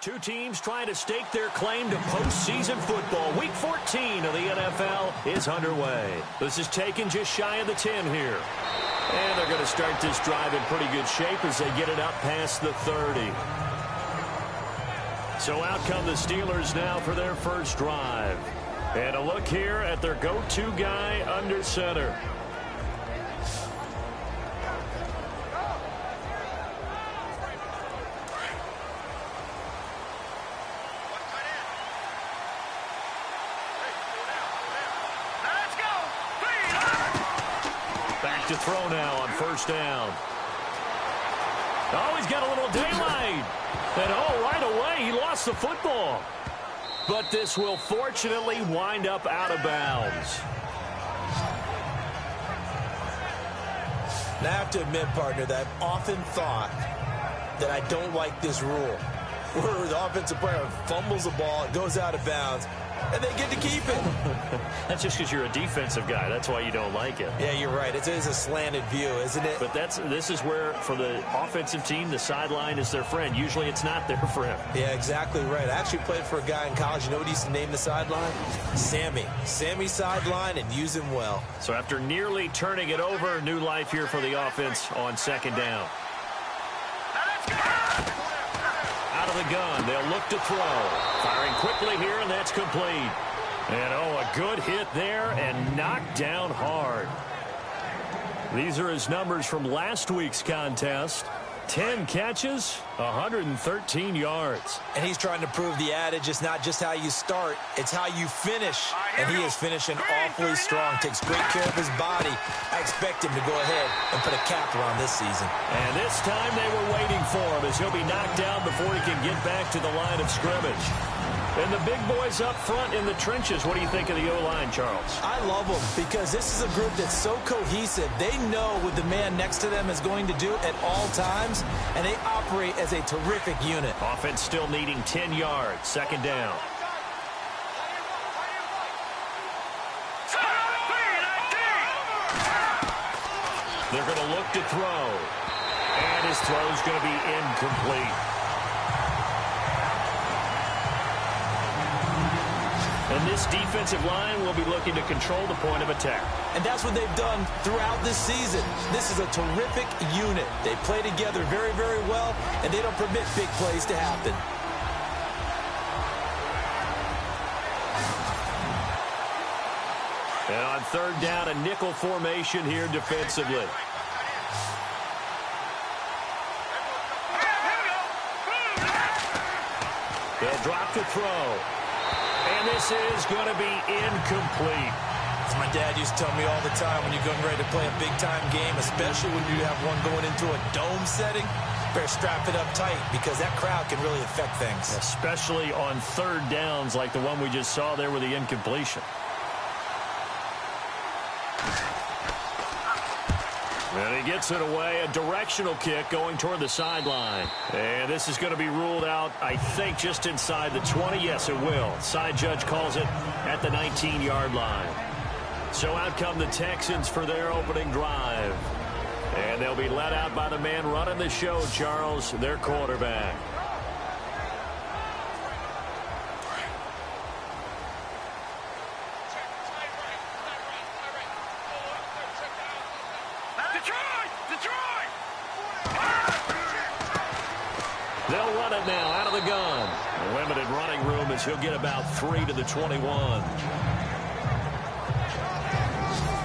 Two teams trying to stake their claim to postseason football. Week 14 of the NFL is underway. This is taken just shy of the 10 here. And they're going to start this drive in pretty good shape as they get it up past the 30. So out come the Steelers now for their first drive. And a look here at their go-to guy under center. Back to throw now on first down. Oh, he's got a little daylight. And right away, he lost the football. But this will fortunately wind up out of bounds. Now, I have to admit, partner, that I've often thought that I don't like this rule, where the offensive player fumbles the ball, it goes out of bounds, and they get to keep it. That's just because you're a defensive guy. That's why you don't like it. Yeah, you're right. It is a slanted view, isn't it? But this is where, for the offensive team, the sideline is their friend. Usually it's not their friend. Yeah, exactly right. I actually played for a guy in college. You know what he used to name the sideline? Sammy. Sammy sideline, and use him well. So after nearly turning it over, new life here for the offense on second down. Out of the gun, they'll look to throw. Firing quickly here, and that's complete. And, a good hit there and knocked down hard. These are his numbers from last week's contest. 10 catches, 113 yards. And he's trying to prove the adage, it's not just how you start, it's how you finish. And he is finishing awfully strong, takes great care of his body. I expect him to go ahead and put a cap around this season. And this time they were waiting for him as he'll be knocked down before he can get back to the line of scrimmage. And the big boys up front in the trenches. What do you think of the O-line, Charles? I love them because this is a group that's so cohesive. They know what the man next to them is going to do at all times, and they operate as a terrific unit. Offense still needing 10 yards. Second down. They're going to look to throw. And his throw is going to be incomplete. And this defensive line will be looking to control the point of attack. And that's what they've done throughout this season. This is a terrific unit. They play together very, very well, and they don't permit big plays to happen. And on third down, a nickel formation here defensively. They'll drop to throw. And this is going to be incomplete. As my dad used to tell me all the time, when you're getting ready to play a big-time game, especially when you have one going into a dome setting, better strap it up tight because that crowd can really affect things. Especially on third downs like the one we just saw there with the incompletion. And he gets it away, a directional kick going toward the sideline. And this is going to be ruled out, I think, just inside the 20. Yes, it will. Side judge calls it at the 19-yard line. So out come the Texans for their opening drive. And they'll be let out by the man running the show, Charles, their quarterback. They'll run it now out of the gun. A limited running room as he'll get about 3 to the 21.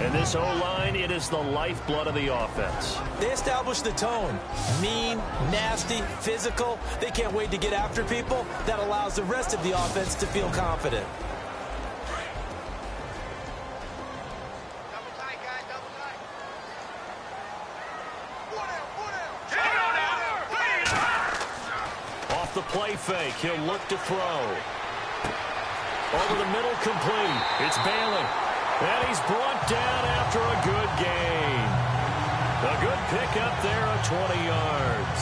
And this O-line, it is the lifeblood of the offense. They establish the tone. Mean, nasty, physical. They can't wait to get after people. That allows the rest of the offense to feel confident. The play fake. He'll look to throw. Over the middle, complete. It's Bailey. And he's brought down after a good gain. A good pickup there of 20 yards.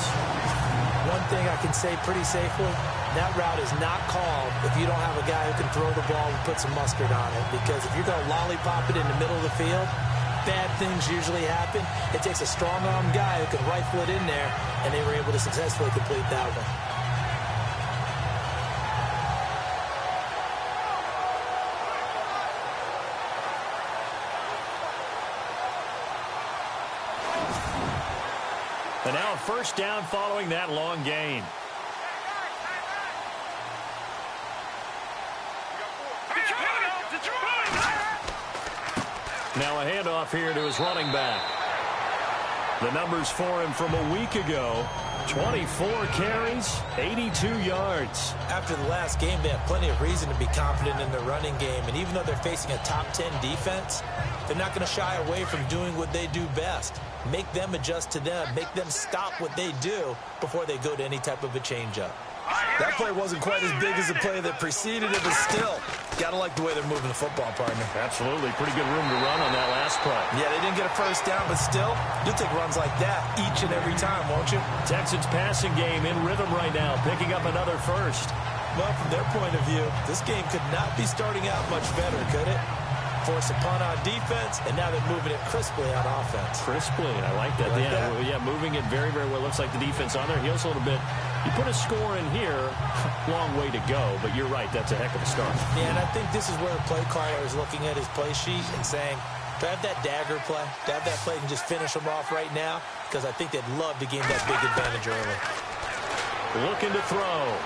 One thing I can say pretty safely, that route is not called if you don't have a guy who can throw the ball and put some mustard on it. Because if you're going to lollipop it in the middle of the field, bad things usually happen. It takes a strong-arm guy who can rifle it in there, and they were able to successfully complete that one. first down following that long gain. Now a handoff here to his running back. The numbers for him from a week ago: 24 carries, 82 yards. After the last game, they have plenty of reason to be confident in their running game. And even though they're facing a top 10 defense, they're not going to shy away from doing what they do best. Make them adjust to them. Make them stop what they do before they go to any type of a changeup. That play wasn't quite as big as the play that preceded it, but still, got to like the way they're moving the football, partner. Absolutely. Pretty good room to run on that last play. Yeah, they didn't get a first down, but still, you'll take runs like that each and every time, won't you? Texans passing game in rhythm right now, picking up another first. Well, from their point of view, this game could not be starting out much better, could it? Force a punt on defense, and now they're moving it crisply on offense. Crisply, I like that. Yeah, moving it very, very well. Looks like the defense on their heels a little bit. You put a score in here, long way to go, but you're right, that's a heck of a start. Yeah, and I think this is where the play caller is looking at his play sheet and saying, to have that dagger play, to have that play and just finish them off right now, because I think they'd love to gain that big advantage early. Looking to throw.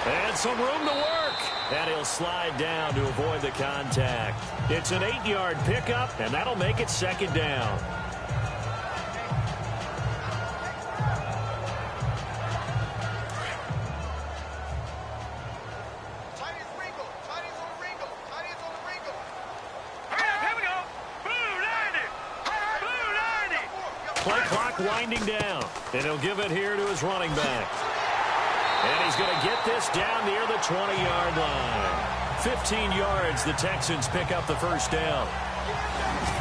And some room to work. And he'll slide down to avoid the contact. It's an 8-yard pickup, and that'll make it second down. Play clock winding down. And he'll give it here to his running back. And he's going to get this down near the 20-yard line. 15 yards, the Texans pick up the first down.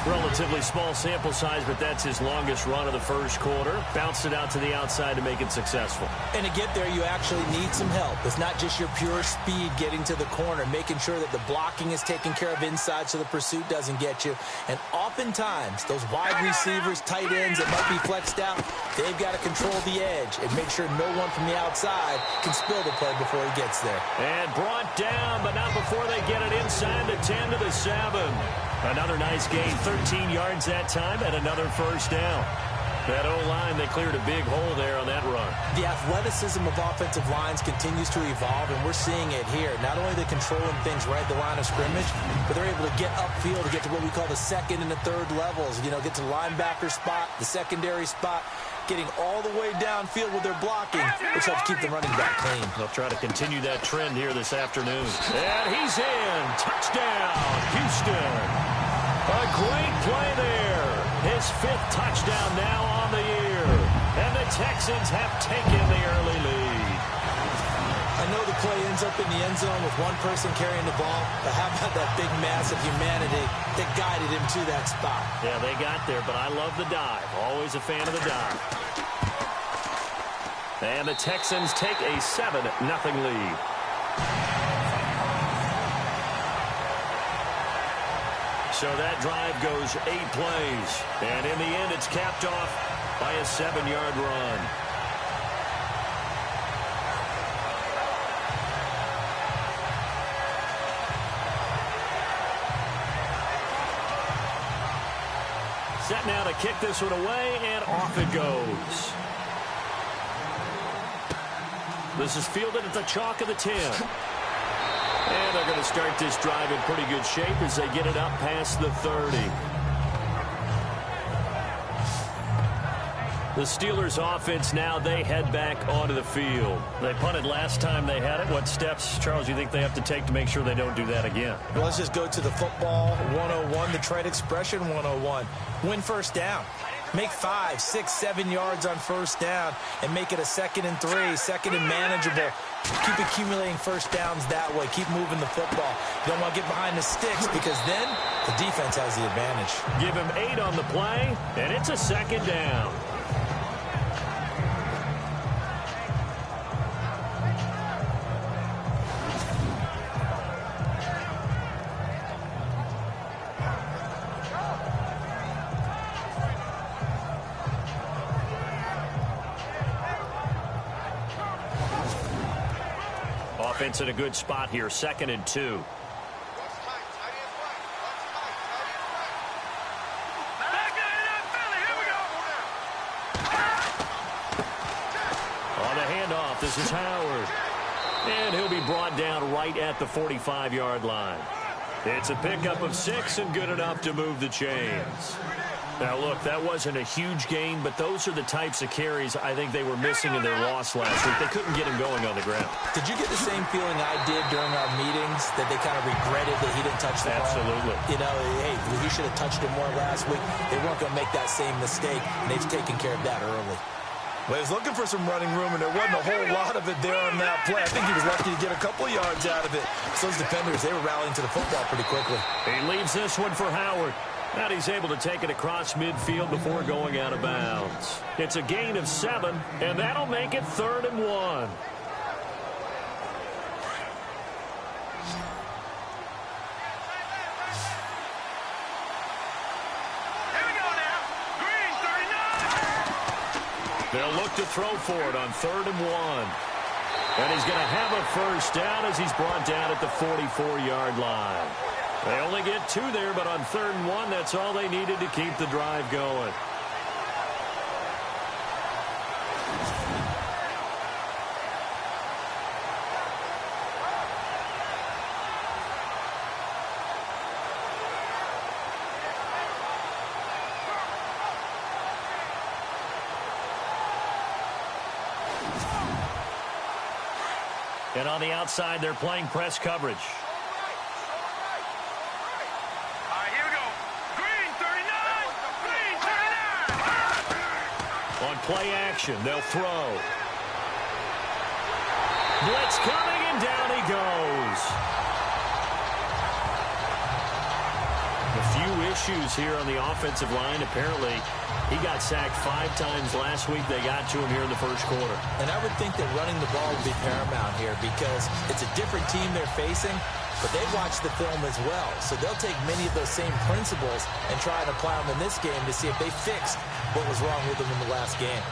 Relatively small sample size, but that's his longest run of the first quarter. Bounced it out to the outside to make it successful. And to get there, you actually need some help. It's not just your pure speed getting to the corner, making sure that the blocking is taken care of inside so the pursuit doesn't get you. And oftentimes, those wide receivers, tight ends that might be flexed out, they've got to control the edge and make sure no one from the outside can spill the play before he gets there. And brought down, but not before they get it inside the 10 to the 7. Another nice gain, 13 yards that time, and another first down. That O-line, they cleared a big hole there on that run. The athleticism of offensive lines continues to evolve, and we're seeing it here. Not only are they controlling things right at the line of scrimmage, but they're able to get upfield to get to what we call the second and the third levels. You know, get to the linebacker spot, the secondary spot, getting all the way downfield with their blocking, which helps keep the running back clean. They'll try to continue that trend here this afternoon. And he's in. Touchdown, Houston. A great play there. His 5th touchdown now on the year. And the Texans have taken the early lead. I know the play ends up in the end zone with one person carrying the ball, but how about that big mass of humanity that guided him to that spot? Yeah, they got there, but I love the dive. Always a fan of the dive. And the Texans take a 7-0 lead. So that drive goes 8 plays. And in the end, it's capped off by a 7-yard run. Set now to kick this one away, and off it goes. This is fielded at the chalk of the 10. And they're going to start this drive in pretty good shape as they get it up past the 30. The Steelers offense now, they head back onto the field. They punted last time they had it. What steps, Charles, you think they have to take to make sure they don't do that again? Well, let's just go to the football 101, the trade expression 101. Win first down. Make 5, 6, 7 yards on first down and make it a 2nd and 3, 2nd and manageable. Keep accumulating first downs that way. Keep moving the football. You don't want to get behind the sticks because then the defense has the advantage. Give him 8 on the play, and it's a 2nd down. Offense in a good spot here, 2nd and 2. handoff. This is Howard. And he'll be brought down right at the 45-yard line. It's a pickup of 6 and good enough to move the chains. Now, look, that wasn't a huge gain, but those are the types of carries I think they were missing in their loss last week. They couldn't get him going on the ground. Did you get the same feeling I did during our meetings, that they kind of regretted that he didn't touch the ball? Absolutely. You know, hey, he should have touched it more last week. They weren't going to make that same mistake, and they've taken care of that early. Well, he was looking for some running room, and there wasn't a whole lot of it there on that play. I think he was lucky to get a couple yards out of it. So those defenders, they were rallying to the football pretty quickly. He leaves this one for Howard. And he's able to take it across midfield before going out of bounds. It's a gain of 7, and that'll make it 3rd and 1. Here we go now. Green, 39. They'll look to throw for it on 3rd and 1. And he's going to have a first down as he's brought down at the 44-yard line. They only get 2 there, but on 3rd and 1, that's all they needed to keep the drive going. And on the outside, they're playing press coverage. Play action. They'll throw. Blitz coming, and down he goes. A few issues here on the offensive line. Apparently, he got sacked 5 times last week. They got to him here in the first quarter. And I would think that running the ball would be paramount here because it's a different team they're facing, but they watch the film as well. So they'll take many of those same principles and try and apply them in this game to see if they fixed what was wrong with them in the last game.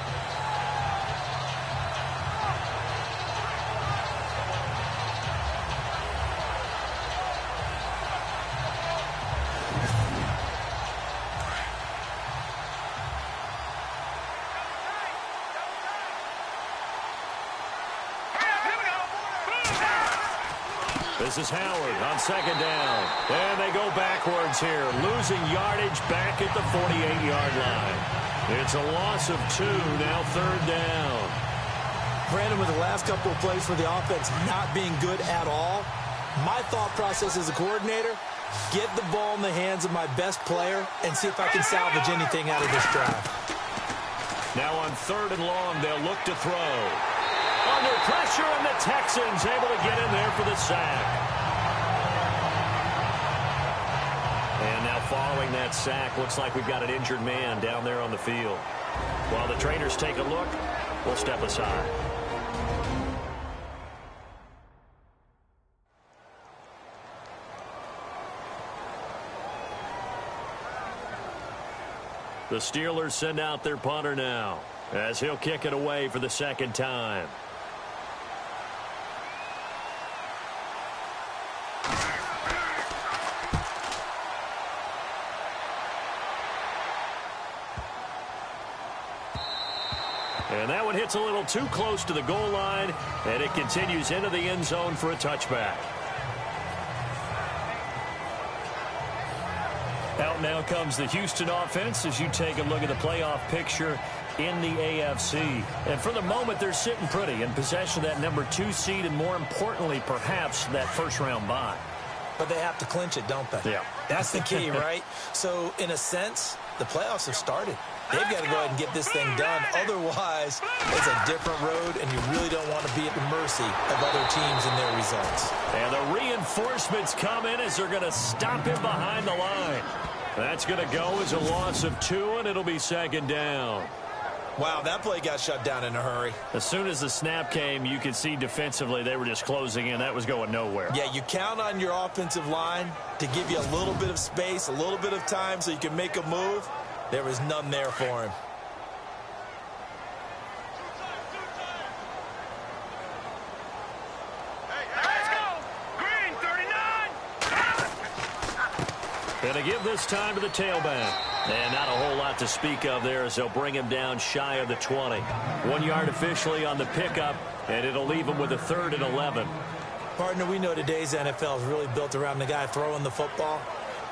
This is Howard on 2nd down. And they go backwards here, losing yardage back at the 48-yard line. It's a loss of 2, now 3rd down. Brandon, with the last couple of plays for the offense not being good at all, my thought process as a coordinator, get the ball in the hands of my best player and see if I can salvage anything out of this drive. Now on 3rd and long, they'll look to throw. Under pressure, and the Texans able to get in there for the sack. And now following that sack, looks like we've got an injured man down there on the field. While the trainers take a look, we'll step aside. The Steelers send out their punter now, as he'll kick it away for the 2nd time. And that one hits a little too close to the goal line, and it continues into the end zone for a touchback. Out now comes the Houston offense as you take a look at the playoff picture in the AFC. And for the moment, they're sitting pretty in possession of that number 2 seed and, more importantly, perhaps that first-round bye. But they have to clinch it, don't they? Yeah. That's the key, right? So, in a sense, the playoffs have started. They've got to go ahead and get this thing done. Otherwise, it's a different road, and you really don't want to be at the mercy of other teams and their results. And the reinforcements come in as they're going to stop him behind the line. That's going to go as a loss of 2, and it'll be 2nd down. Wow, that play got shut down in a hurry. As soon as the snap came, you could see defensively they were just closing in. That was going nowhere. Yeah, you count on your offensive line to give you a little bit of space, a little bit of time so you can make a move. There was none there for him. Let's go. Green, 39. And to give this time to the tailback. And not a whole lot to speak of there as they'll bring him down shy of the 20. 1 yard officially on the pickup. and it'll leave them with a 3rd and 11. Partner, we know today's NFL is really built around the guy throwing the football.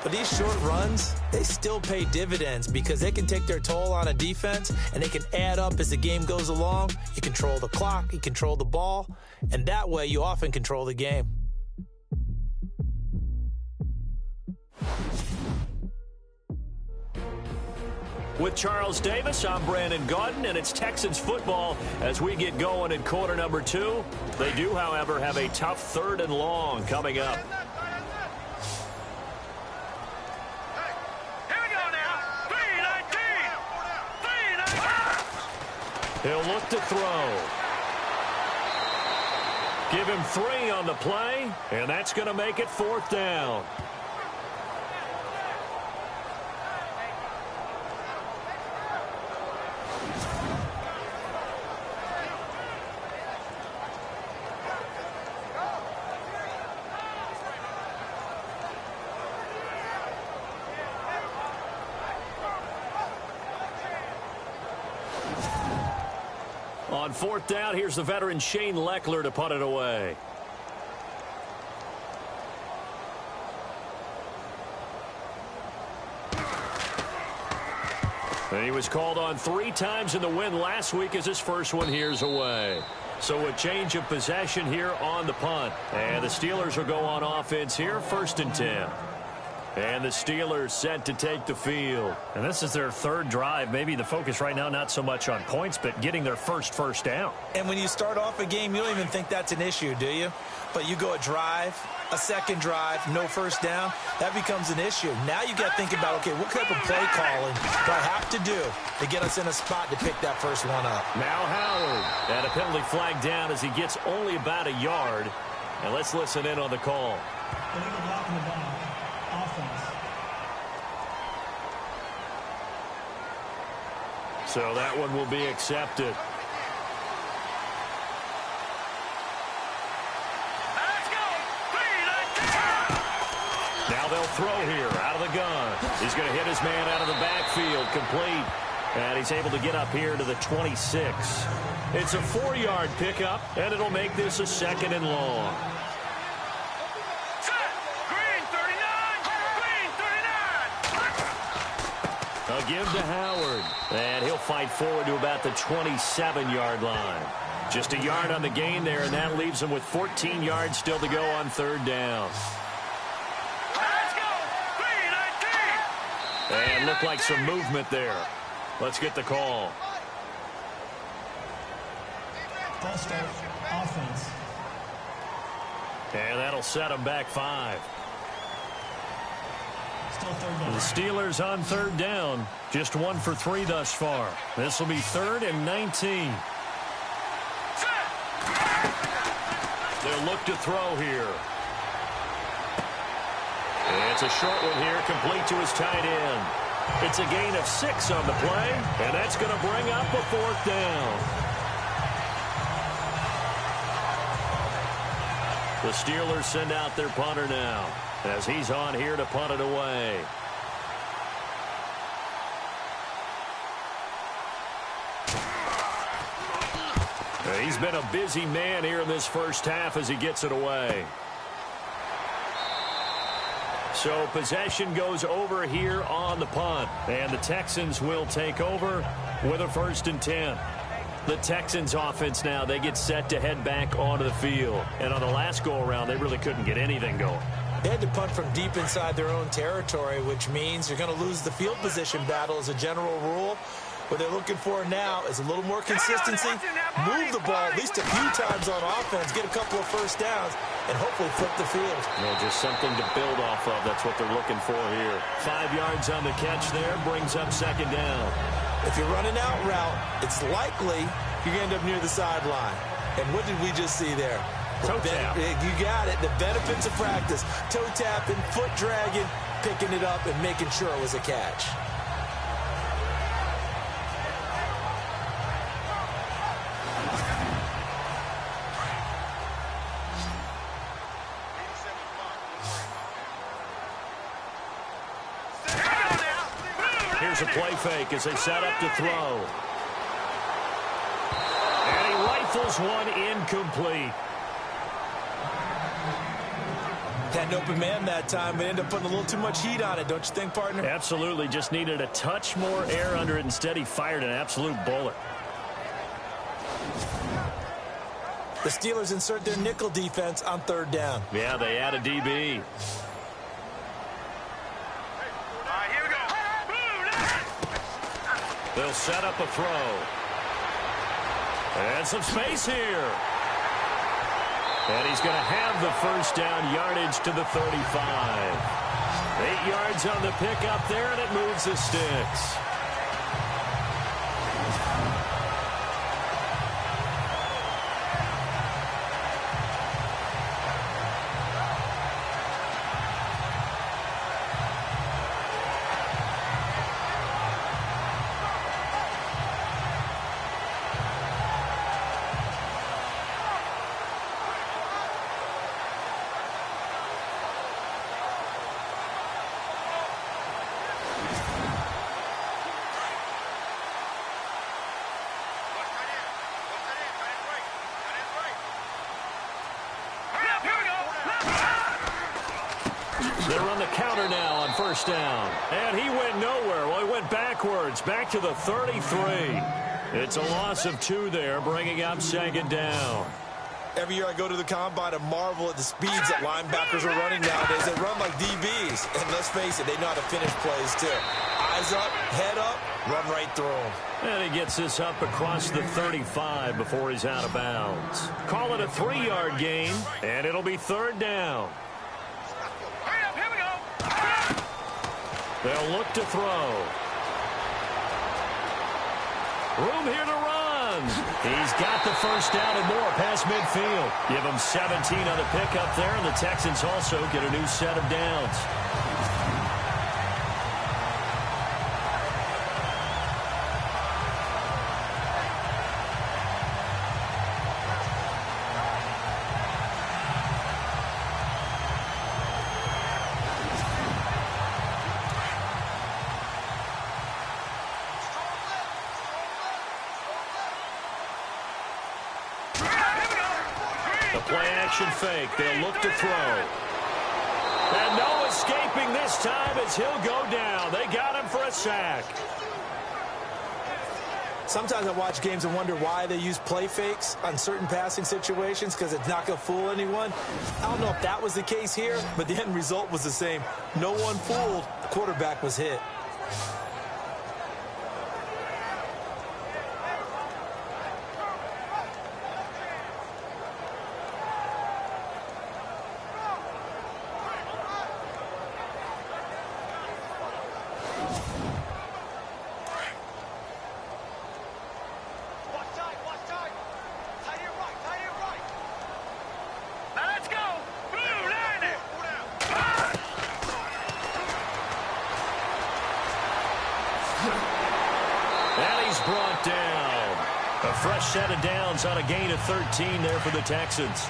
But these short runs, they still pay dividends because they can take their toll on a defense and they can add up as the game goes along. You control the clock, you control the ball, and that way you often control the game. With Charles Davis, I'm Brandon Gaudin, and it's Texans football as we get going in quarter number 2. They do, however, have a tough 3rd and long coming up. He'll look to throw. Give him 3 on the play, and that's going to make it 4th down. On 4th down, here's the veteran Shane Leckler to punt it away. And he was called on 3 times in the win last week as his first one here's away. So a change of possession here on the punt. And the Steelers will go on offense here, 1st and 10. And the Steelers set to take the field. And this is their 3rd drive. Maybe the focus right now not so much on points, but getting their first down. And when you start off a game, you don't even think that's an issue, do you? But you go a drive, a 2nd drive, no 1st down, that becomes an issue. Now you got to think about, okay, what type of play calling do I have to do to get us in a spot to pick that first one up? Now Howard. And a penalty flag down as he gets only about a yard. And let's listen in on the call. Illegal blocking the ball. Offense. So that one will be accepted. Now they'll throw here out of the gun. He's going to hit his man out of the backfield, complete. And he's able to get up here to the 26. It's a 4-yard pickup, and it'll make this a 2nd and long. A give to Howard. And he'll fight forward to about the 27-yard line. Just a yard on the gain there, and that leaves him with 14 yards still to go on 3rd down. And looked like some movement there. Let's get the call. False start. Offense. And that'll set him back 5. Still 3rd down. The Steelers on 3rd down. Just 1 for 3 thus far. This will be 3rd and 19. They'll look to throw here. It's a short one here, complete to his tight end. It's a gain of 6 on the play, and that's going to bring up a 4th down. The Steelers send out their punter now as he's on here to punt it away. He's been a busy man here in this first half as he gets it away. So possession goes over here on the punt, and the Texans will take over with a 1st and 10. The Texans offense now, they get set to head back onto the field. And on the last go-around, they really couldn't get anything going. They had to punt from deep inside their own territory, which means you're going to lose the field position battle as a general rule. What they're looking for now is a little more consistency, move the ball at least a few times on offense, get a couple of 1st downs, and hopefully flip the field. Yeah, just something to build off of. That's what they're looking for here. 5 yards on the catch there, brings up 2nd down. If you're running out route, it's likely you're going to end up near the sideline. And what did we just see there? Toe tap. You got it. The benefits of practice. Toe tapping, foot dragging, picking it up, and making sure it was a catch. Here's a play fake as they set up to throw. And he Rifles one incomplete. Had an open man that time, but ended up putting a little too much heat on it, don't you think, partner? Absolutely. Just needed a touch more air under it. Instead, he fired an absolute bullet. The Steelers insert their nickel defense on 3rd down. Yeah, they add a DB. All right, here we go. They'll set up a throw. And some space here. And he's going to have the first down, yardage to the 35. 8 yards on the pickup there, and it moves the sticks. They run the counter now on 1st down. And he went nowhere. Well, he went backwards, back to the 33. It's a loss of 2 there, bringing up 2nd down. Every year I go to the combine and marvel at the speeds that linebackers are running nowadays. They run like DBs. And let's face it, they know how to finish plays too. Eyes up, head up, run right through them. And he gets this up across the 35 before he's out of bounds. Call it a 3-yard gain, and it'll be 3rd down. Hurry up, here we go. They'll look to throw. Room here to run. He's got the first down and more past midfield. Give him 17 on the pickup there, and the Texans also get a new set of downs. Play-action fake. They'll look to throw. And no escaping this time as he'll go down. They got him for a sack. Sometimes I watch games and wonder why they use play fakes on certain passing situations, because it's not going to fool anyone. I don't know if that was the case here, but the end result was the same. No one fooled. The quarterback was hit. Brought down. A fresh set of downs on a gain of 13 there for the Texans.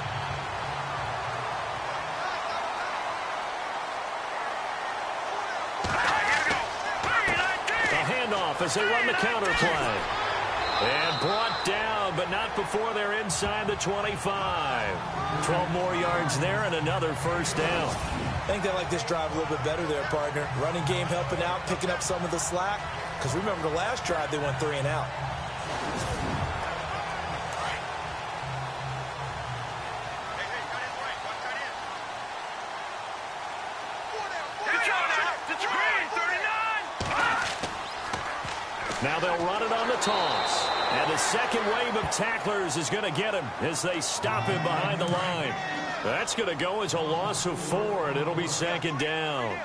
A handoff as they run the counter play. And brought down, but not before they're inside the 25. 12 more yards there and another first down. I think they like this drive a little bit better there, partner. Running game helping out, picking up some of the slack. Because remember, the last drive, they went 3 and out. Now they'll run it on the toss. And the second wave of tacklers is going to get him as they stop him behind the line. That's going to go as a loss of 4, and it'll be 2nd down.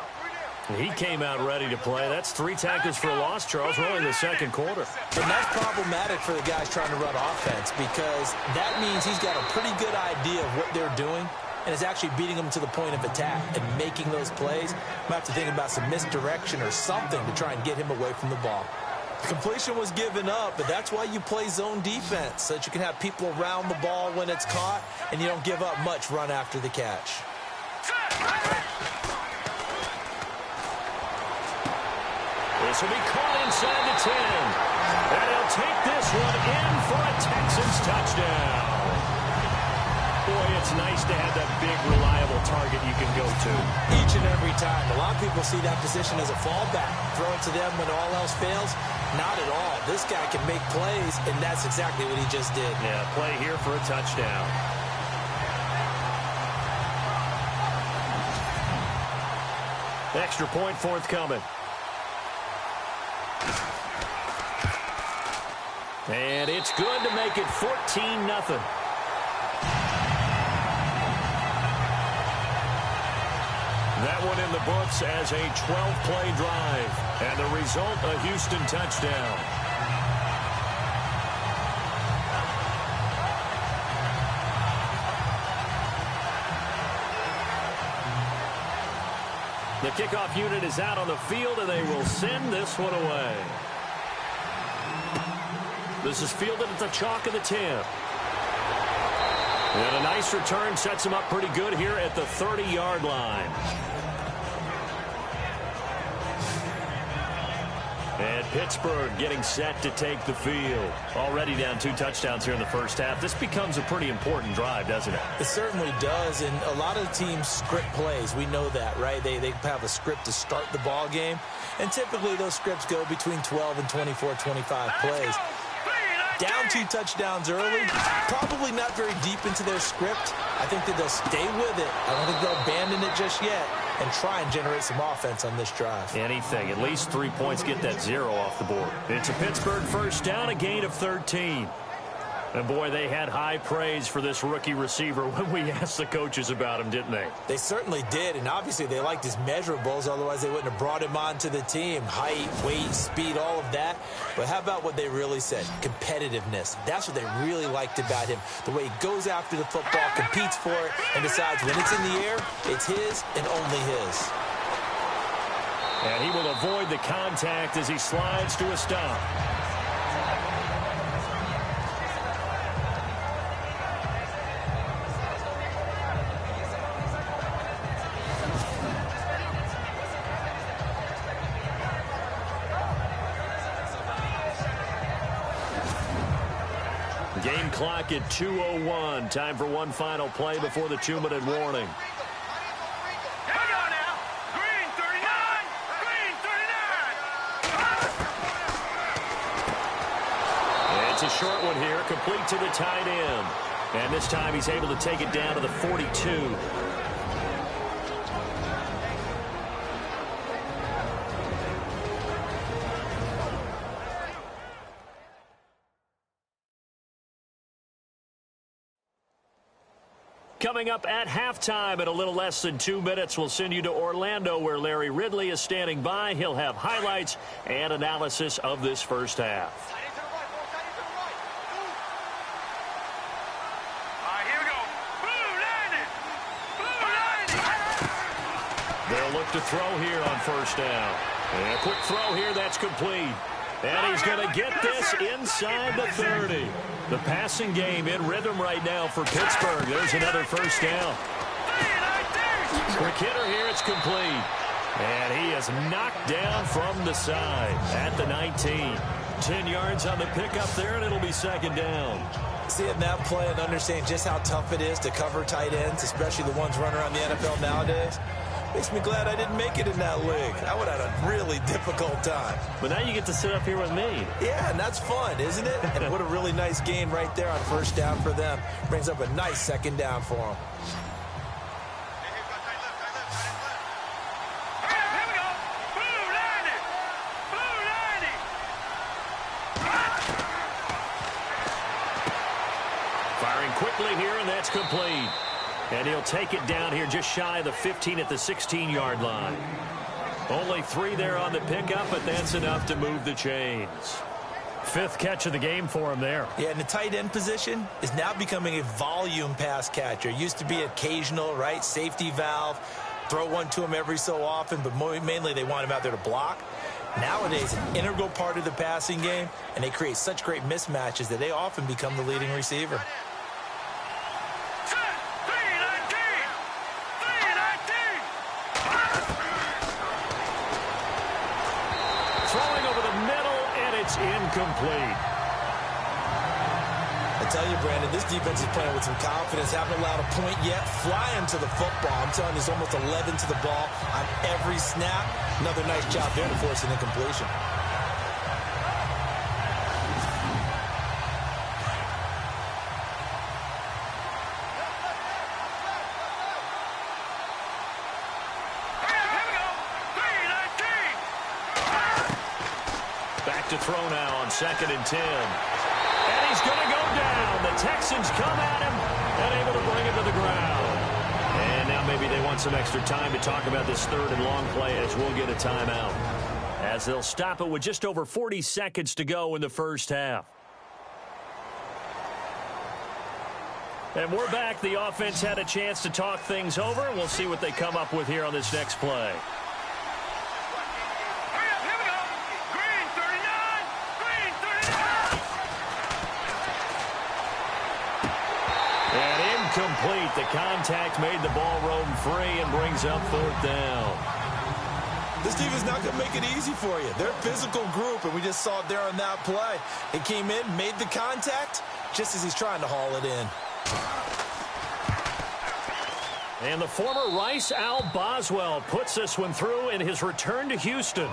He came out ready to play. That's 3 tackles for a loss, Charles. We're only in the 2nd quarter. And that's problematic for the guys trying to run offense, because that means he's got a pretty good idea of what they're doing and is actually beating them to the point of attack and making those plays. Might have to think about some misdirection or something to try and get him away from the ball. The completion was given up, but that's why you play zone defense, so that you can have people around the ball when it's caught and you don't give up much run after the catch. This will be caught inside the 10. And he'll take this one in for a Texans touchdown. it's nice to have that big, reliable target you can go to. Each and every time. A lot of people see that position as a fallback. Throw it to them when all else fails. Not at all. This guy can make plays, and that's exactly what he just did. Yeah, play here for a touchdown. Extra point forthcoming. And it's good to make it 14-0. That one in the books as a 12-play drive. And the result, a Houston touchdown. The kickoff unit is out on the field, and they will send this one away. This is fielded at the chalk of the 10. And a nice return sets him up pretty good here at the 30-yard line. And Pittsburgh getting set to take the field. Already down 2 touchdowns here in the first half. This becomes a pretty important drive, doesn't it? It certainly does, and a lot of teams script plays. We know that, right? They have a script to start the ball game, and typically those scripts go between 12 and 24, 25 plays. Down 2 touchdowns early, probably not very deep into their script. I think that they'll stay with it. I don't think they'll abandon it just yet and try and generate some offense on this drive. Anything. At least 3 points, get that 0 off the board. It's a Pittsburgh first down, a gain of 13. And, boy, they had high praise for this rookie receiver when we asked the coaches about him, didn't they? They certainly did, and obviously they liked his measurables. Otherwise, they wouldn't have brought him onto the team. Height, weight, speed, all of that. But how about what they really said? Competitiveness. That's what they really liked about him. The way he goes after the football, competes for it, and decides when it's in the air, it's his and only his. And he will avoid the contact as he slides to a stop. Game clock at 2:01. Time for one final play before the 2-minute warning. Here we go now. Green 39. Green 39. It's a short one here, complete to the tight end. And this time he's able to take it down to the 42. Coming up at halftime in a little less than 2 minutes, we'll send you to Orlando where Larry Ridley is standing by. He'll have highlights and analysis of this first half. Here we go. Blue landed. Blue landed. They'll look to throw here on first down. And a quick throw here, that's complete. And he's going to get this inside the 30. The passing game in rhythm right now for Pittsburgh. There's another first down. Quick hitter here, it's complete. And he is knocked down from the side at the 19. 10 yards on the pickup there, and it'll be second down. Seeing that play and understanding just how tough it is to cover tight ends, especially the ones running around the NFL nowadays, makes me glad I didn't make it in that league. I would have had a really difficult time. But now you get to sit up here with me. Yeah, and that's fun, isn't it? And what a really nice gain right there on first down for them. Brings up a nice second down for them. Here we go. Blue landed. Blue landed. Firing quickly here, and that's complete. And he'll take it down here just shy of the 15 at the 16-yard line. Only 3 there on the pickup, but that's enough to move the chains. 5th catch of the game for him there. Yeah, and the tight end position is now becoming a volume pass catcher. Used to be occasional, right? Safety valve. Throw one to him every so often, but mainly they want him out there to block. Nowadays, an integral part of the passing game, and they create such great mismatches that they often become the leading receiver. Throwing over the middle, and it's incomplete. A I tell you, Brandon, this defense is playing with some confidence. Haven't allowed a point yet. Flying to the football. I'm telling you, it's almost 11 to the ball on every snap. Another nice job there to force an incompletion. Back to throw now on 2nd and 10. And he's going to go down. The Texans come at him and able to bring him to the ground. And now maybe they want some extra time to talk about this 3rd and long play as we'll get a timeout. As they'll stop it with just over 40 seconds to go in the first half. And we're back. The offense had a chance to talk things over. We'll see what they come up with here on this next play. Complete. The contact made the ball roam free and brings up 4th down. This defense is not going to make it easy for you. They're a physical group, and we just saw it there on that play. He came in, made the contact, just as he's trying to haul it in. And the former Rice Al Boswell puts this one through in his return to Houston.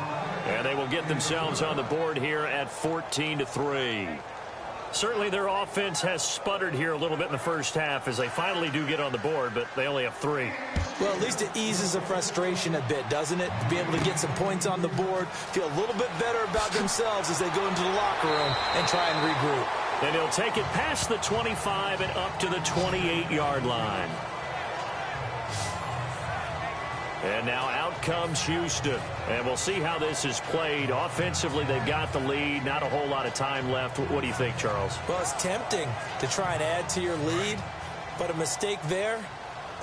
And they will get themselves on the board here at 14-3. Certainly their offense has sputtered here a little bit in the first half as they finally do get on the board, but they only have 3. Well, at least it eases the frustration a bit, doesn't it? To be able to get some points on the board, feel a little bit better about themselves as they go into the locker room and try and regroup. And he'll take it past the 25 and up to the 28-yard line. And now out comes Houston. And we'll see how this is played. Offensively, they've got the lead. Not a whole lot of time left. What do you think, Charles? Well, it's tempting to try and add to your lead, but a mistake there,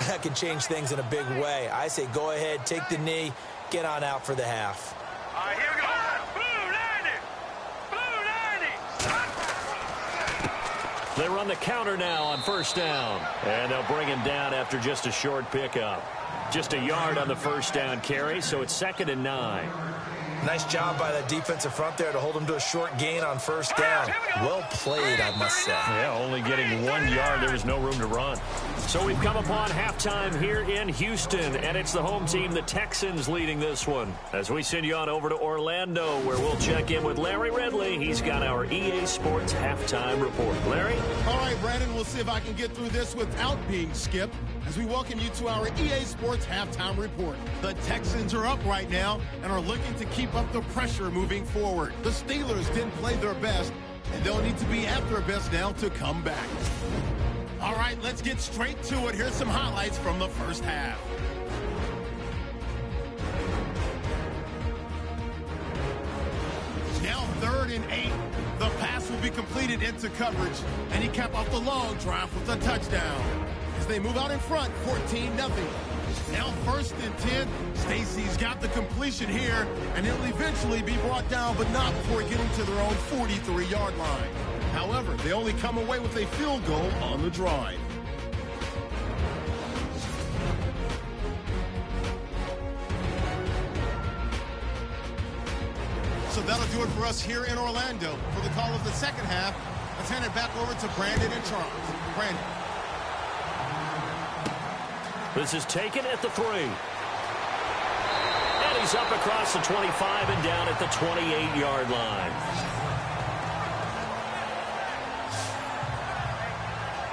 that can change things in a big way. I say go ahead, take the knee, get on out for the half. All right, here we go. Blue 90. Blue 90. They run the counter now on 1st down. And they'll bring him down after just a short pickup. Just a yard on the 1st down carry, so it's 2nd and 9. Nice job by that defensive front there to hold him to a short gain on 1st down. Well played, I must say. Yeah, only getting 1 yard. There was no room to run. So we've come upon halftime here in Houston, and it's the home team, the Texans, leading this one. As we send you on over to Orlando, where we'll check in with Larry Ridley. He's got our EA Sports halftime report. Larry? All right, Brandon, we'll see if I can get through this without being skipped as we welcome you to our EA Sports halftime report. The Texans are up right now and are looking to keep up the pressure moving forward. The Steelers didn't play their best, and they'll need to be at their best now to come back. All right, let's get straight to it. Here's some highlights from the first half. Now 3rd and 8. The pass will be completed into coverage, and he capped off the long drive with a touchdown. As they move out in front, 14-0. Now 1st and 10. Stacy's got the completion here, and it'll eventually be brought down, but not before getting to their own 43-yard line. However, they only come away with a field goal on the drive. So that'll do it for us here in Orlando. For the call of the second half, let's hand it back over to Brandon and Charles. Brandon. This is taken at the 3. And he's up across the 25 and down at the 28-yard line.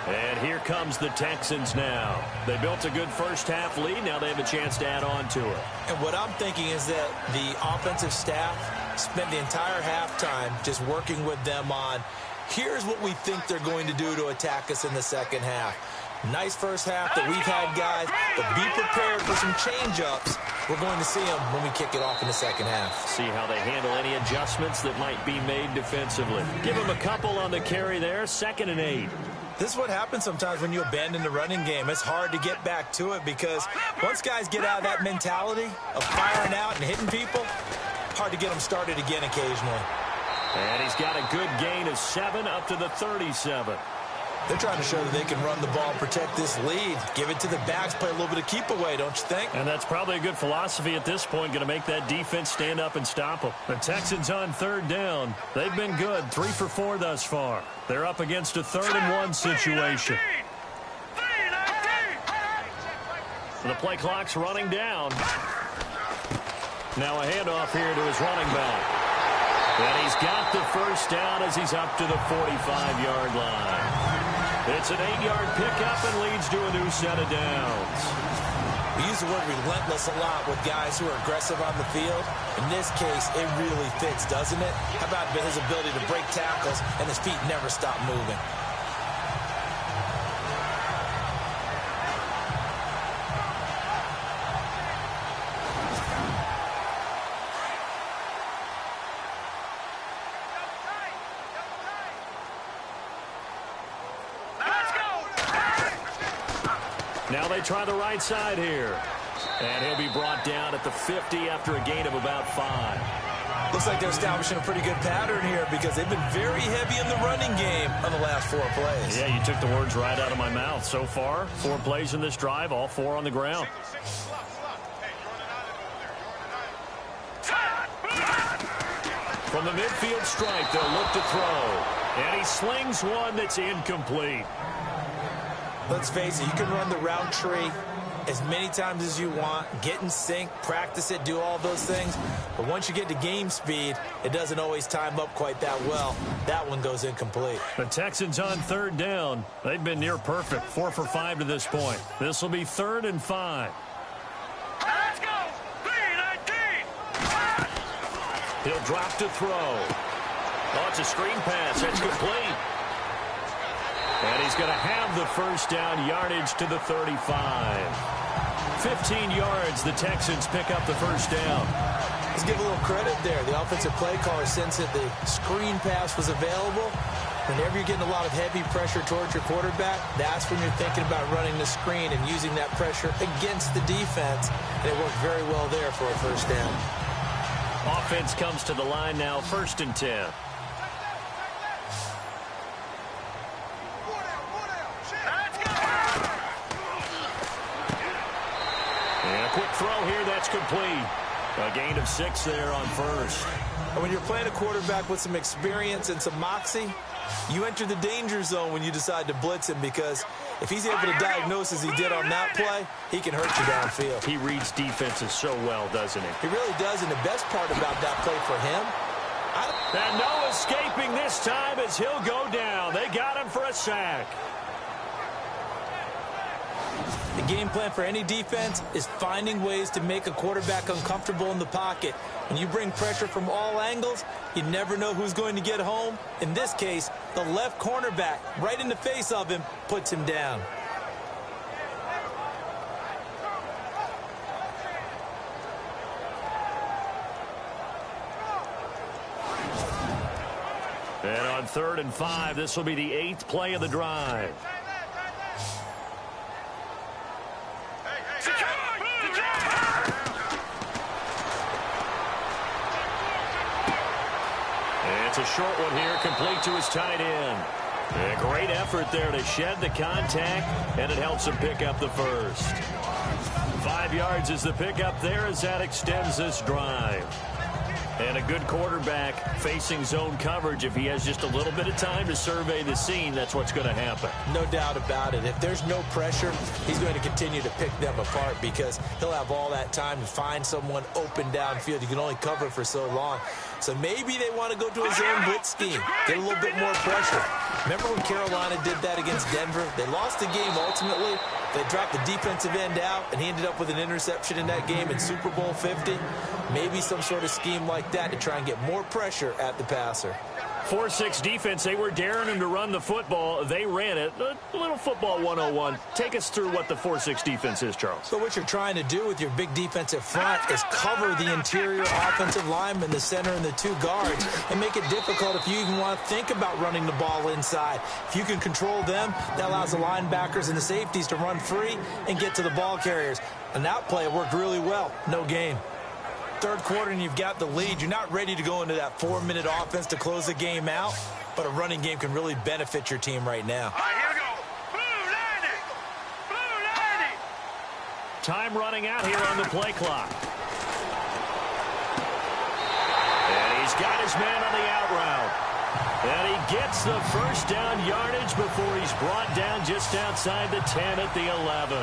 And here comes the Texans now. They built a good first half lead. Now they have a chance to add on to it. And what I'm thinking is that the offensive staff spent the entire halftime just working with them on, here's what we think they're going to do to attack us in the second half. Nice first half that we've had, guys, but be prepared for some change-ups. We're going to see them when we kick it off in the second half. See how they handle any adjustments that might be made defensively. Give them a couple on the carry there, 2nd and 8. This is what happens sometimes when you abandon the running game. It's hard to get back to it because once guys get out of that mentality of firing out and hitting people, hard to get them started again occasionally. And he's got a good gain of 7 up to the 37. They're trying to show that they can run the ball and protect this lead. Give it to the backs, play a little bit of keep away, don't you think? And that's probably a good philosophy at this point, going to make that defense stand up and stop them. The Texans on third down. They've been good, 3 for 4 thus far. They're up against a 3rd-and-1 situation. The play clock's running down. Now a handoff here to his running back. And he's got the first down as he's up to the 45-yard line. It's an 8-yard pickup and leads to a new set of downs. We use the word relentless a lot with guys who are aggressive on the field. In this case, it really fits, doesn't it? How about his ability to break tackles and his feet never stop moving? Now they try the right side here. And he'll be brought down at the 50 after a gain of about 5. Looks like they're establishing a pretty good pattern here because they've been very heavy in the running game on the last 4 plays. Yeah, you took the words right out of my mouth. So far, 4 plays in this drive, all 4 on the ground. From the midfield stripe, they'll look to throw. And he slings one that's incomplete. Let's face it, you can run the route tree as many times as you want, get in sync, practice it, do all those things. But once you get to game speed, it doesn't always time up quite that well. That one goes incomplete. The Texans on third down. They've been near perfect, 4 for 5 to this point. This will be 3rd and 5. Let's go! 3-19! He'll drop to throw. Oh, it's a screen pass. That's complete. And he's going to have the first down, yardage to the 35. 15 yards, the Texans pick up the first down. Let's give a little credit there. The offensive play caller, since the screen pass was available, whenever you're getting a lot of heavy pressure towards your quarterback, that's when you're thinking about running the screen and using that pressure against the defense. And it worked very well there for a first down. Offense comes to the line now, 1st and 10. Quick throw here, that's complete. A gain of 6 there on first. And when you're playing a quarterback with some experience and some moxie, you enter the danger zone when you decide to blitz him, because if he's able to diagnose as he did on that play, he can hurt you downfield. He reads defenses so well, doesn't he? He really does, and the best part about that play for him, and no escaping this time as he'll go down. They got him for a sack. the game plan for any defense is finding ways to make a quarterback uncomfortable in the pocket. When you bring pressure from all angles, you never know who's going to get home. In this case, the left cornerback, right in the face of him, puts him down. And on 3rd and 5, this will be the 8th play of the drive. It's a short one here, complete to his tight end. A great effort there to shed the contact, and it helps him pick up the first. 5 yards is the pickup there as that extends this drive. And a good quarterback facing zone coverage, if he has just a little bit of time to survey the scene, that's what's going to happen. No doubt about it. If there's no pressure, he's going to continue to pick them apart because he'll have all that time to find someone open downfield. You can only cover for so long. So maybe they want to go to a zone blitz scheme, get a little bit more pressure. Remember when Carolina did that against Denver? They lost the game ultimately. They dropped the defensive end out, and he ended up with an interception in that game in Super Bowl 50. Maybe some sort of scheme like that to try and get more pressure at the passer. 4-6 defense, they were daring him to run the football. They ran it. A little football 101. Take us through what the 4-6 defense is, Charles. So what you're trying to do with your big defensive front is cover the interior offensive lineman, the center, and the 2 guards, and make it difficult if you even want to think about running the ball inside. If you can control them, that allows the linebackers and the safeties to run free and get to the ball carriers. And that play worked really well. No gain. 3rd quarter and you've got the lead. You're not ready to go into that 4-minute offense to close the game out, but a running game can really benefit your team right now. All right, here we go. time running out here on the play clock. And he's got his man on the out route. And he gets the first down yardage before he's brought down just outside the 10 at the 11.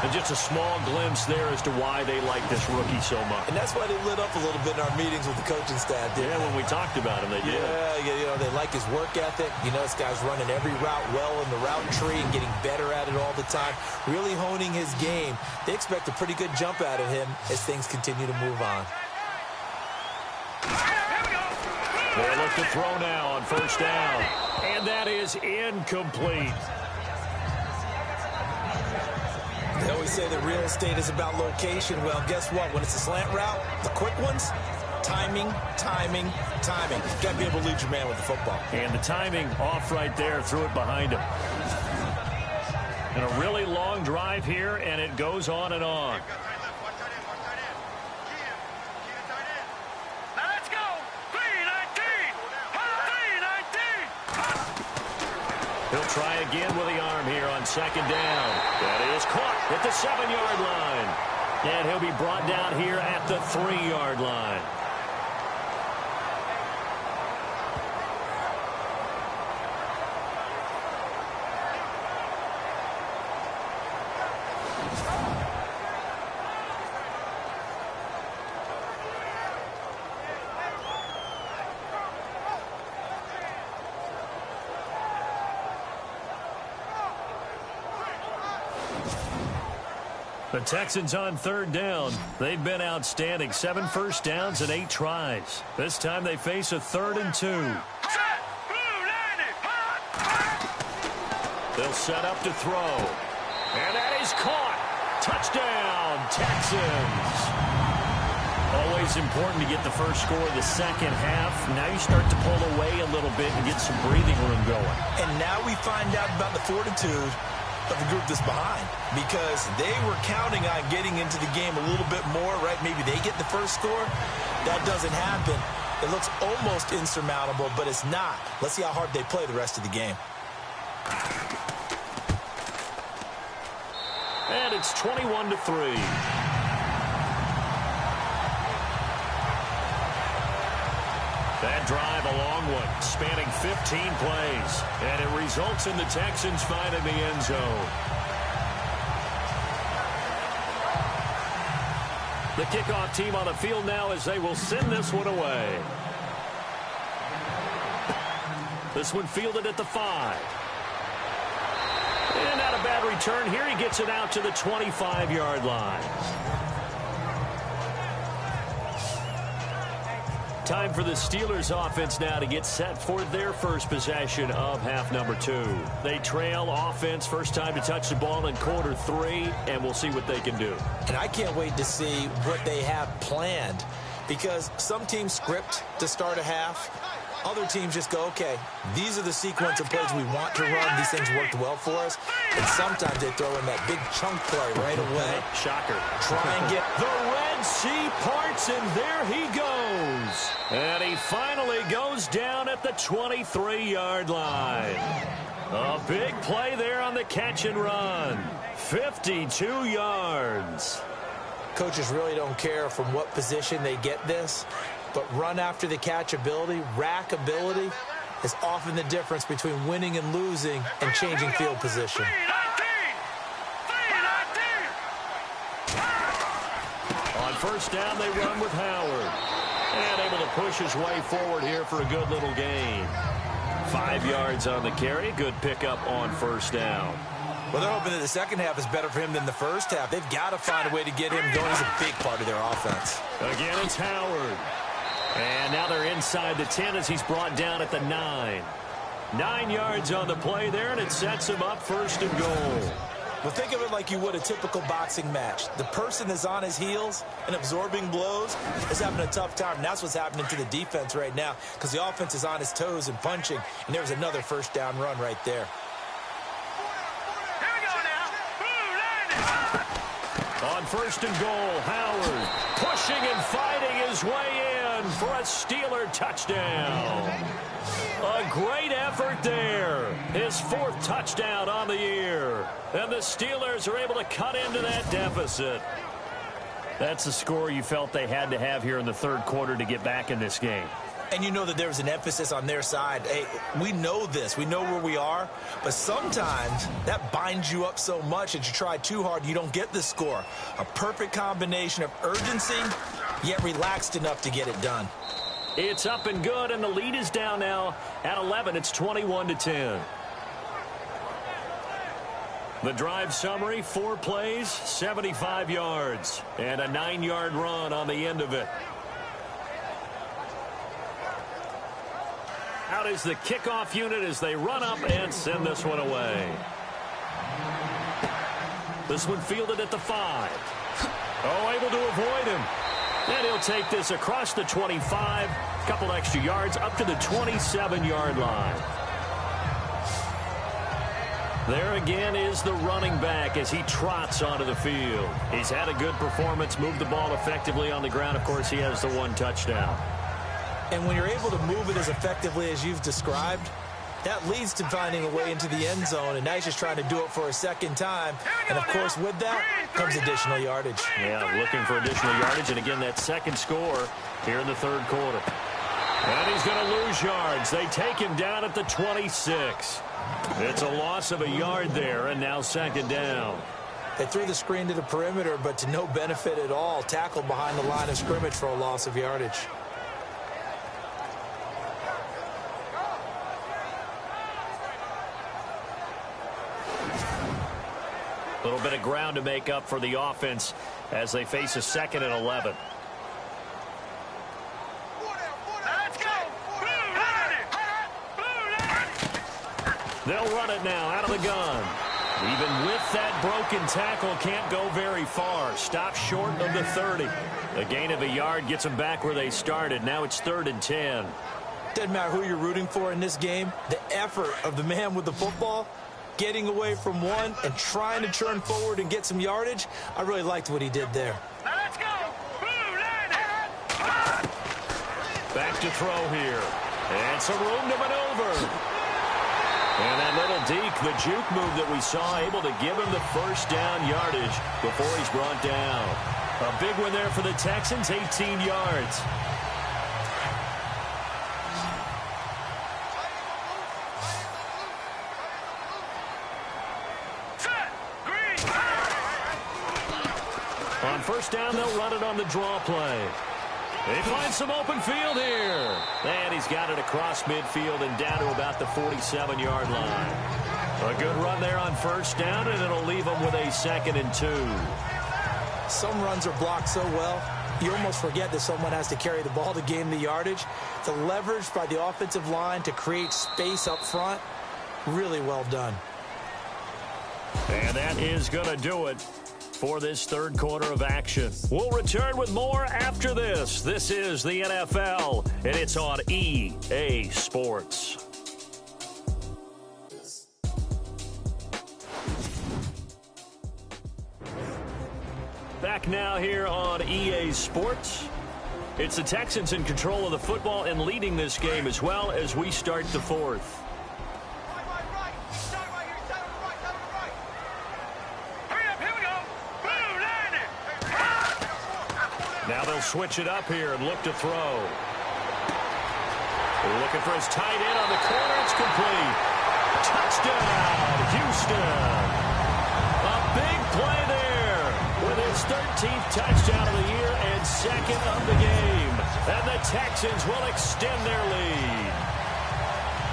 And just a small glimpse there as to why they like this rookie so much. And that's why they lit up a little bit in our meetings with the coaching staff. Yeah, when we talked about him, they did. Yeah, they like his work ethic. You know, this guy's running every route well in the route tree and getting better at it all the time, really honing his game. They expect a pretty good jump out of him as things continue to move on. They look to throw now on first down. And that is incomplete. They always say that real estate is about location. Well, guess what? When it's a slant route, the quick ones, timing, timing, timing. You got to be able to lead your man with the football. And the timing off right there, threw it behind him. And a really long drive here, and it goes on and on. He'll try again with the arm here on second down. That is caught at the 7-yard line. And he'll be brought down here at the 3-yard line. The Texans on third down. They've been outstanding. 7 first downs and 8 tries. This time they face a 3rd and 2. They'll set up to throw. And that is caught. Touchdown, Texans. Always important to get the first score of the second half. Now you start to pull away a little bit and get some breathing room going. And now we find out about the fortitude of the group that's behind, because they were counting on getting into the game a little bit more, right? Maybe they get the first score. That doesn't happen. It looks almost insurmountable, but it's not. Let's see how hard they play the rest of the game. And it's 21-3. That drive, a long one, spanning 15 plays. And it results in the Texans finding the end zone. The kickoff team on the field now as they will send this one away. This one fielded at the 5. And not a bad return here. He gets it out to the 25-yard line. Time for the Steelers offense now to get set for their first possession of half number 2. They trail offense, first time to touch the ball in quarter 3, and we'll see what they can do. And I can't wait to see what they have planned, because some teams script to start a half. Other teams just go, okay, these are the sequence of plays we want to run. These things worked well for us. And sometimes they throw in that big chunk play right away. Shocker. Try and get the Red Sea parts, and there he goes. And he finally goes down at the 23-yard line. A big play there on the catch and run. 52 yards. Coaches really don't care from what position they get this, but run after the catch ability, rack ability, is often the difference between winning and losing and changing field position. On first down, they run with Howard. And able to push his way forward here for a good little gain. 5 yards on the carry. Good pickup on first down. Well, they're hoping that the second half is better for him than the first half. They've got to find a way to get him going. He's a big part of their offense. Again, it's Howard. And now they're inside the 10 as he's brought down at the 9. 9 yards on the play there, and it sets him up first and goal. Well, think of it like you would a typical boxing match. The person that's on his heels and absorbing blows is having a tough time. And that's what's happening to the defense right now, because the offense is on his toes and punching, and there's another first down run right there. Here we go now. On first and goal, Howard pushing and fighting his way in. for a Steeler touchdown. A great effort there. His 4th touchdown on the year. And the Steelers are able to cut into that deficit. That's the score you felt they had to have here in the 3rd quarter to get back in this game. And you know that there was an emphasis on their side. Hey, we know this. We know where we are. But sometimes that binds you up so much that you try too hard, you don't get the score. A perfect combination of urgency, yet relaxed enough to get it done. It's up and good, and the lead is down now at 11. It's 21-10. The drive summary, 4 plays, 75 yards, and a 9-yard run on the end of it. Out is the kickoff unit as they run up and send this one away. This one fielded at the 5. Oh, able to avoid him. And he'll take this across the 25, a couple extra yards up to the 27-yard line. There again is the running back as he trots onto the field. He's had a good performance, moved the ball effectively on the ground. Of course, he has the 1 touchdown. And when you're able to move it as effectively as you've described, that leads to finding a way into the end zone, and now he's just trying to do it for a 2nd time. And, of course, with that comes additional yardage. Yeah, looking for additional yardage, and again, that 2nd score here in the 3rd quarter. And he's going to lose yards. They take him down at the 26. It's a loss of a yard there, and now 2nd down. They threw the screen to the perimeter, but to no benefit at all. Tackled behind the line of scrimmage for a loss of yardage. A little bit of ground to make up for the offense as they face a 2nd and 11. Let's go. They'll run it now out of the gun. Even with that broken tackle, can't go very far. Stop short of the 30. A gain of a yard gets them back where they started. Now it's 3rd and 10. Doesn't matter who you're rooting for in this game. The effort of the man with the football, getting away from one and trying to turn forward and get some yardage, I really liked what he did there. Let's go. Back to throw here. And some room to maneuver. And that little deke, the juke move that we saw, able to give him the 1st down yardage before he's brought down. A big one there for the Texans, 18 yards. On 1st down, they'll run it on the draw play. They find some open field here. And he's got it across midfield and down to about the 47-yard line. A good run there on 1st down, and it'll leave them with a 2nd and 2. Some runs are blocked so well, you almost forget that someone has to carry the ball to gain the yardage. The leverage by the offensive line to create space up front, really well done. And that is going to do it for this 3rd quarter of action. We'll return with more after this. This is the NFL, and it's on EA Sports. Back now here on EA Sports. It's the Texans in control of the football and leading this game as well as we start the 4th. Now they'll switch it up here and look to throw. Looking for his tight end on the corner. It's complete. Touchdown, Houston. A big play there with his 13th touchdown of the year and 2nd of the game. And the Texans will extend their lead.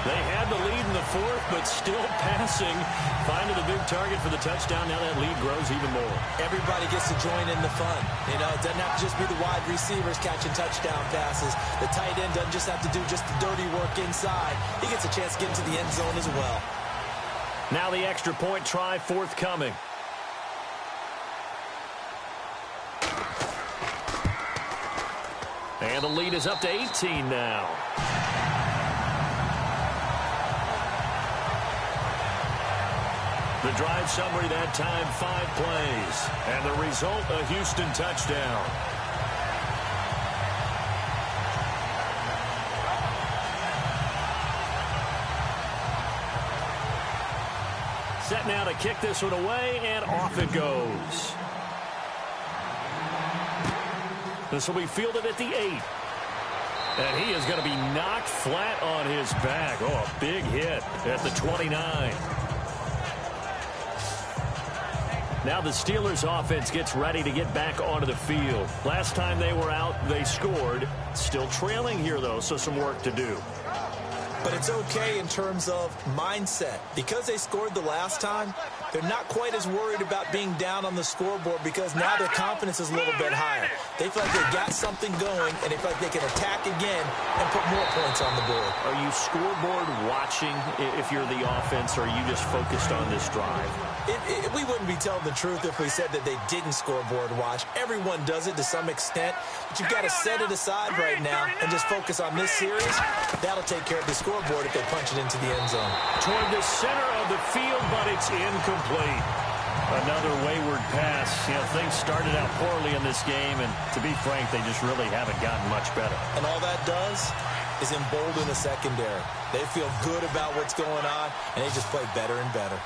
They had the lead in the 4th, but still passing. Finding the big target for the touchdown. Now that lead grows even more. Everybody gets to join in the fun. You know, it doesn't have to just be the wide receivers catching touchdown passes. The tight end doesn't just have to do just the dirty work inside. He gets a chance to get into the end zone as well. Now the extra point try forthcoming. And the lead is up to 18 now. The drive summary that time, 5 plays. And the result, a Houston touchdown. set now to kick this one away, and off it goes. This will be fielded at the 8. And he is going to be knocked flat on his back. Oh, a big hit at the 29. Now the Steelers offense gets ready to get back onto the field. Last time they were out, they scored. Still trailing here, though, so some work to do. But it's okay in terms of mindset. Because they scored the last time, they're not quite as worried about being down on the scoreboard because now their confidence is a little bit higher. They feel like they've got something going, and they feel like they can attack again and put more points on the board. Are you scoreboard watching if you're the offense, or are you just focused on this drive? We wouldn't be telling the truth if we said that they didn't scoreboard watch. Everyone does it to some extent, but you've got to set it aside right now and just focus on this series. That'll take care of the scoreboard if they punch it into the end zone. Toward the center of the field, but it's incomplete. Another wayward pass. You know, things started out poorly in this game, and to be frank, they just really haven't gotten much better. And all that does is embolden the secondary. They feel good about what's going on, and they just play better and better.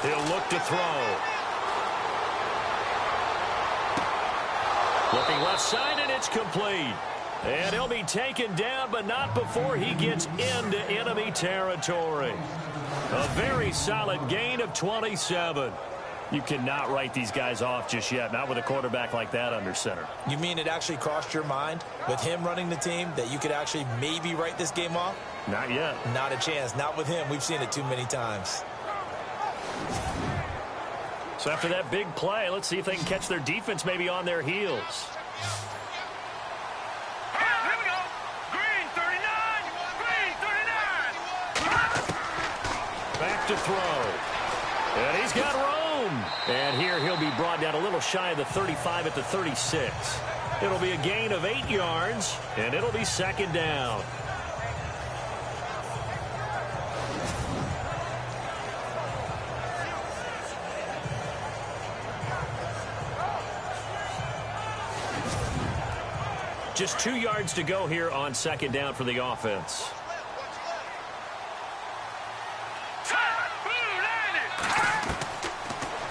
He'll look to throw. Looking left side, and it's complete. And he'll be taken down, but not before he gets into enemy territory. A very solid gain of 27. You cannot write these guys off just yet, not with a quarterback like that under center. You mean it actually crossed your mind with him running the team that you could actually maybe write this game off? Not yet. Not a chance. Not with him. We've seen it too many times. So after that big play, let's see if they can catch their defense maybe on their heels. Back to throw. And he's got room. And here he'll be brought down a little shy of the 35 at the 36. It'll be a gain of 8 yards, and it'll be second down. Just 2 yards to go here on second down for the offense.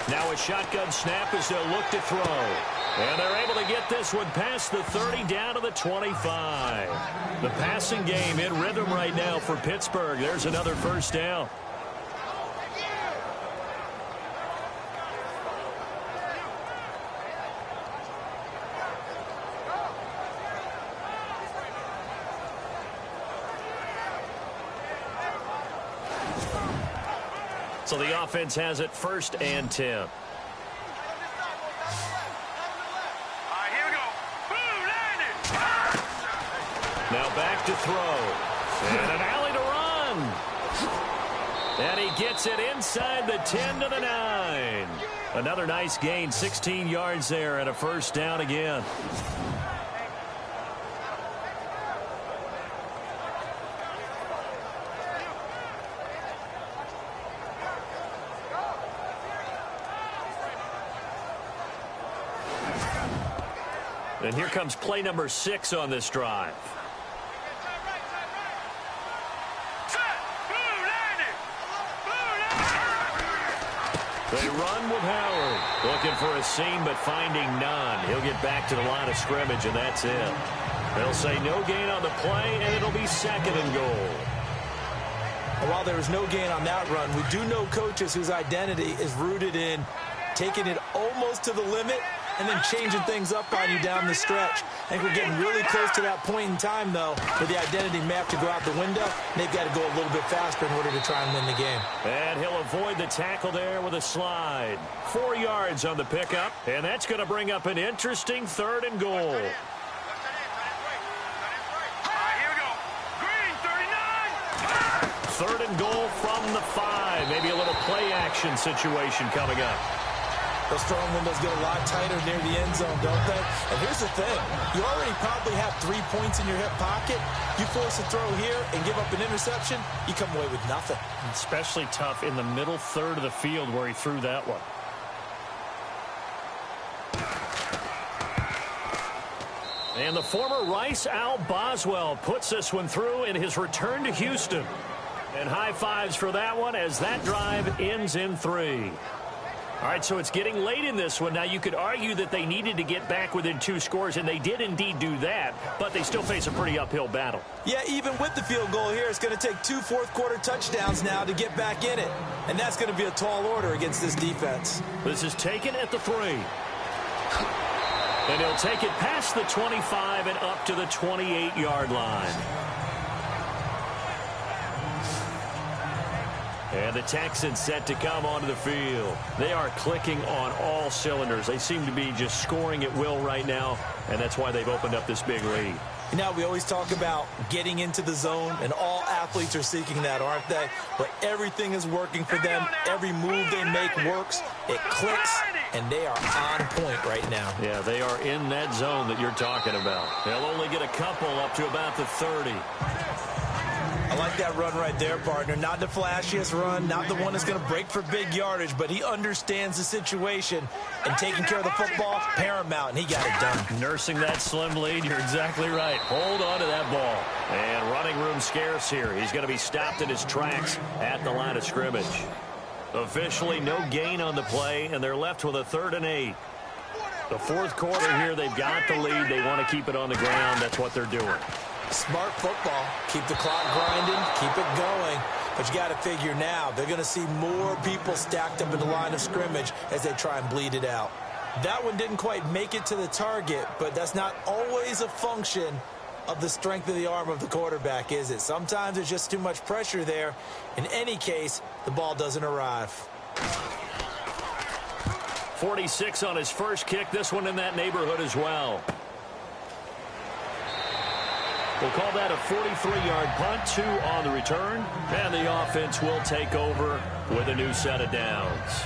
Now a shotgun snap as they'll look to throw. And they're able to get this one past the 30 down to the 25. The passing game in rhythm right now for Pittsburgh. There's another first down. So the offense has it 1st and 10. Now back to throw. And an alley to run. And he gets it inside the 10 to the 9. Another nice gain, 16 yards there, and a first down again. And here comes play number 6 on this drive. They run with Howard. Looking for a seam, but finding none. He'll get back to the line of scrimmage, and that's it. They'll say no gain on the play, and it'll be 2nd and goal. And while there was no gain on that run, we do know coaches whose identity is rooted in taking it almost to the limit and then changing things up on you down the stretch. I think we're getting really close to that point in time, though, where the identity may have to go out the window. And they've got to go a little bit faster in order to try and win the game. And he'll avoid the tackle there with a slide. 4 yards on the pickup, and that's going to bring up an interesting 3rd and goal. 3rd and goal from the 5. Maybe a little play action situation coming up. Those throwing windows get a lot tighter near the end zone, don't they? And here's the thing. You already probably have 3 points in your hip pocket. You force a throw here and give up an interception, you come away with nothing. Especially tough in the middle 3rd of the field where he threw that one. And the former Rice Al Boswell puts this one through in his return to Houston. And high fives for that one as that drive ends in 3. All right, so it's getting late in this one. Now, you could argue that they needed to get back within 2 scores, and they did indeed do that, but they still face a pretty uphill battle. Yeah, even with the field goal here, it's going to take 2 fourth-quarter touchdowns now to get back in it. And that's going to be a tall order against this defense. This is taken at the 3. And he'll take it past the 25 and up to the 28-yard line. And the Texans set to come onto the field. They are clicking on all cylinders. They seem to be just scoring at will right now, and that's why they've opened up this big lead. You know, we always talk about getting into the zone, and all athletes are seeking that, aren't they? But everything is working for them. Every move they make works. It clicks, and they are on point right now. Yeah, they are in that zone that you're talking about. They'll only get a couple up to about the 30. I like that run right there, partner. Not the flashiest run, not the one that's going to break for big yardage, but he understands the situation, and taking care of the football, paramount, and he got it done. Nursing that slim lead, you're exactly right. Hold on to that ball. And running room scarce here. He's going to be stopped in his tracks at the line of scrimmage. Officially no gain on the play, and they're left with a 3rd and 8. The 4th quarter here, they've got the lead. They want to keep it on the ground. That's what they're doing. Smart football. Keep the clock grinding, keep it going. But you got to figure now, they're going to see more people stacked up in the line of scrimmage as they try and bleed it out. That one didn't quite make it to the target, but that's not always a function of the strength of the arm of the quarterback, is it? Sometimes there's just too much pressure there. In any case, the ball doesn't arrive. 46 on his first kick. This one in that neighborhood as well. We'll call that a 43-yard punt, 2 on the return, and the offense will take over with a new set of downs.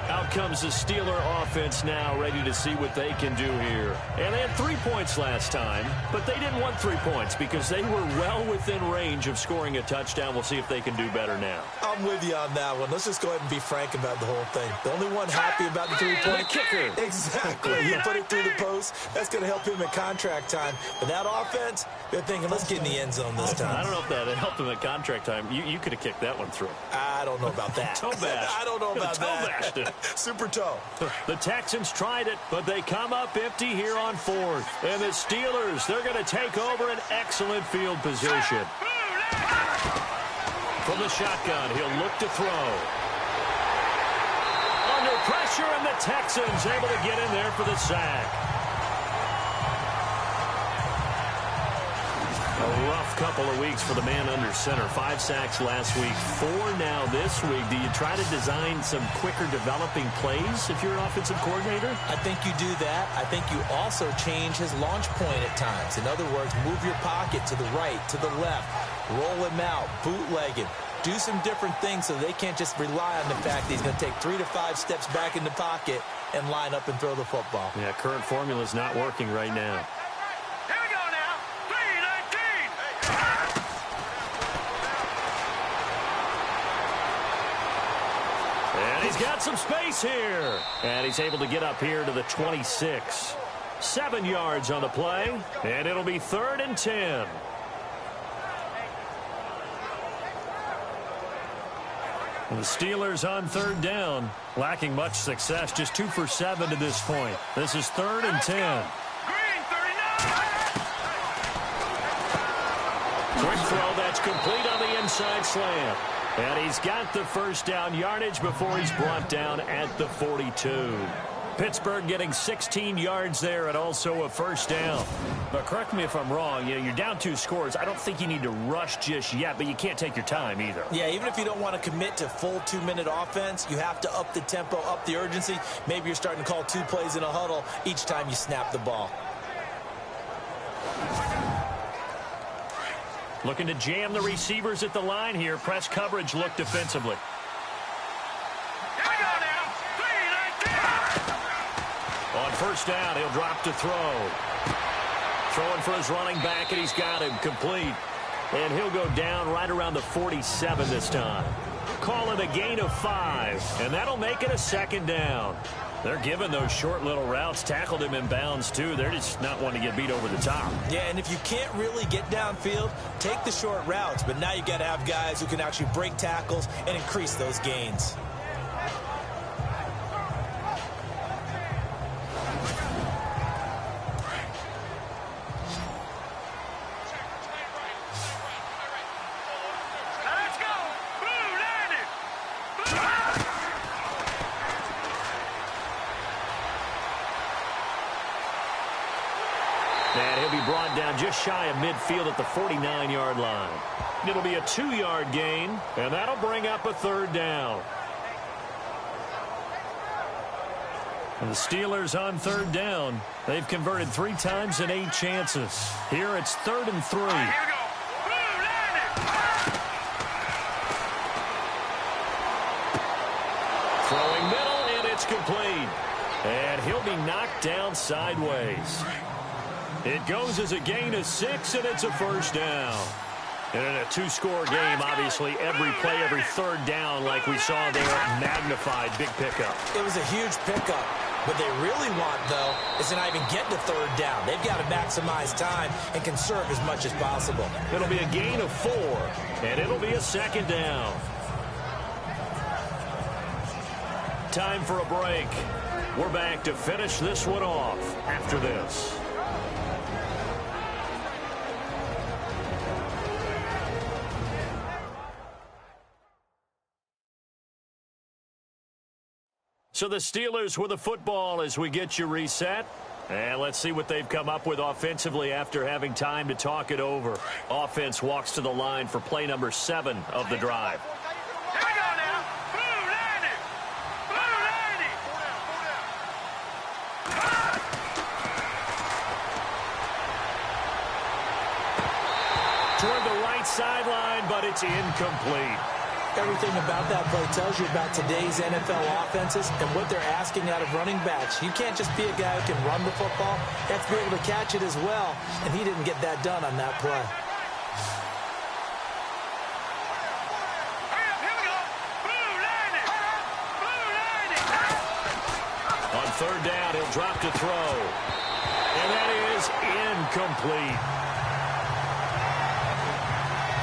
Out comes the Steeler offense now, ready to see what they can do here. And they had 3 points last time, but they didn't want 3 points because they were well within range of scoring a touchdown. We'll see if they can do better now. I'm with you on that one. Let's just go ahead and be frank about the whole thing. The only one happy about the 3-point kicker. Exactly. You put it through the post. That's going to help him at contract time. But that offense, they're thinking, let's get in the end zone this time. I don't know if that helped him at contract time. You could have kicked that one through. I don't know about that. Toe bash. I don't know about that. Toe bashed it. Super toe. The Texans tried it, but they come up empty here on 4th. And the Steelers, they're going to take over an excellent field position. From the shotgun, he'll look to throw. Under pressure, and the Texans able to get in there for the sack. A rough couple of weeks for the man under center. 5 sacks last week, 4 now this week. Do you try to design some quicker developing plays if you're an offensive coordinator? I think you do that. I think you also change his launch point at times. In other words, move your pocket to the right, to the left, roll him out, bootleg him. Do some different things so they can't just rely on the fact that he's going to take 3 to 5 steps back in the pocket and line up and throw the football. Yeah, current formula is not working right now. And he's got some space here. And he's able to get up here to the 26. 7 yards on the play. And it'll be 3rd and 10. And the Steelers on 3rd down. Lacking much success. Just 2 for 7 to this point. This is 3rd and 10. Quick throw that's complete on the inside slant. And he's got the first down yardage before he's brought down at the 42. Pittsburgh getting 16 yards there and also a first down. But correct me if I'm wrong, you're down 2 scores. I don't think you need to rush just yet, but you can't take your time either. Yeah, even if you don't want to commit to full 2-minute offense, you have to up the tempo, up the urgency. Maybe you're starting to call 2 plays in a huddle each time you snap the ball. Looking to jam the receivers at the line here. Press coverage look defensively. On first down, he'll drop to throw. Throwing for his running back, and he's got him complete. And he'll go down right around the 47 this time. Call it a gain of 5, and that'll make it a 2nd down. They're giving those short little routes. Tackled him in bounds, too. They're just not wanting to get beat over the top. Yeah, and if you can't really get downfield, take the short routes. But now you got to have guys who can actually break tackles and increase those gains. And he'll be brought down just shy of midfield at the 49-yard line. It'll be a 2-yard gain, and that'll bring up a third down. And the Steelers on third down. They've converted 3 times in 8 chances. Here it's 3rd and 3. Throwing middle, and it's complete. And he'll be knocked down sideways. It goes as a gain of 6, and it's a first down. And in a 2-score game, obviously, every play, every third down, like we saw there, magnified, big pickup. It was a huge pickup. What they really want, though, is to not even get to third down. They've got to maximize time and conserve as much as possible. It'll be a gain of 4, and it'll be a 2nd down. Time for a break. We're back to finish this one off after this. So the Steelers with the football as we get you reset. And let's see what they've come up with offensively after having time to talk it over. Offense walks to the line for play number 7 of the drive. Here we go now. Blue landing. Blue landing. Toward the right sideline, but it's incomplete. Everything about that play tells you about today's NFL offenses and what they're asking out of running backs. You can't just be a guy who can run the football. You have to be able to catch it as well, and he didn't get that done on that play. Here we go. Blue landing. Blue landing. On third down, he'll drop to throw. And that is incomplete.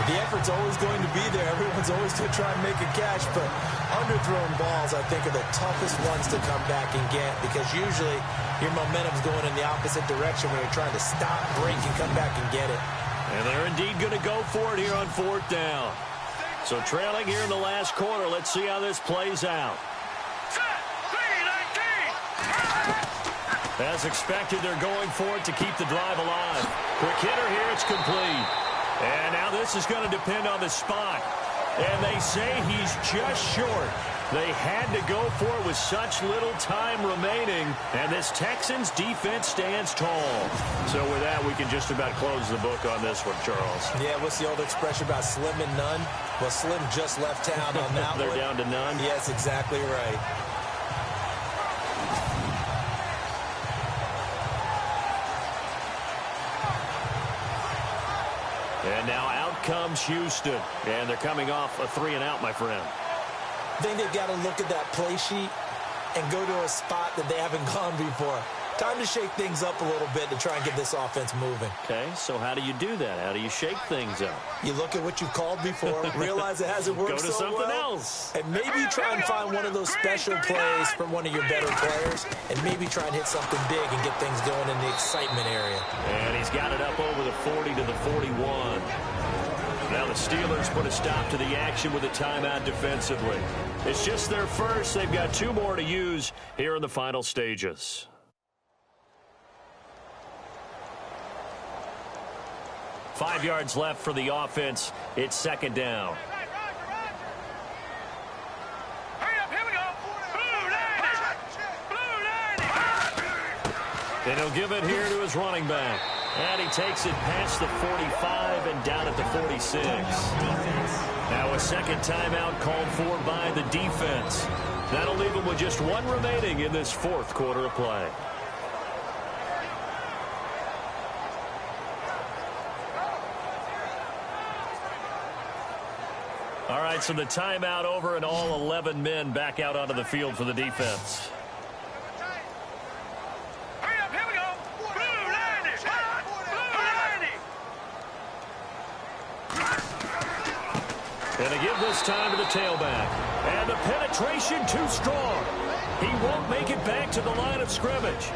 The effort's always going to be there. Everyone's always going to try and make a catch, but underthrown balls, I think, are the toughest ones to come back and get because usually your momentum's going in the opposite direction when you're trying to stop, break, and come back and get it. And they're indeed going to go for it here on 4th down. So trailing here in the last quarter, let's see how this plays out. As expected, they're going for it to keep the drive alive. Quick hitter here, it's complete. And now this is going to depend on the spot. And they say he's just short. They had to go for it with such little time remaining. And this Texans defense stands tall. So with that, we can just about close the book on this one, Charles. Yeah, what's the old expression about slim and none? Well, Slim just left town on that They're one. down to none? Yes, exactly right. And now out comes Houston. And they're coming off a 3-and-out, my friend. I think they've got to look at that play sheet and go to a spot that they haven't gone before. Time to shake things up a little bit to try and get this offense moving. Okay, so how do you do that? How do you shake things up? You look at what you called before, realize it hasn't worked Go to so something well, else. and maybe try and find one of those special plays from one of your better players, and maybe try and hit something big and get things going in the excitement area. And he's got it up over the 40 to the 41. Now the Steelers put a stop to the action with a timeout defensively. It's just their first. They've got 2 more to use here in the final stages. Five yards left for the offense. It's 2nd down. Hurry up, here we go. Blue landing. Blue landing. And he'll give it here to his running back. And he takes it past the 45 and down at the 46. Now a 2nd timeout called for by the defense. That'll leave him with just 1 remaining in this 4th quarter of play. All right, so the timeout over and all 11 men back out onto the field for the defense. And they give this time to the tailback. And the penetration too strong. He won't make it back to the line of scrimmage.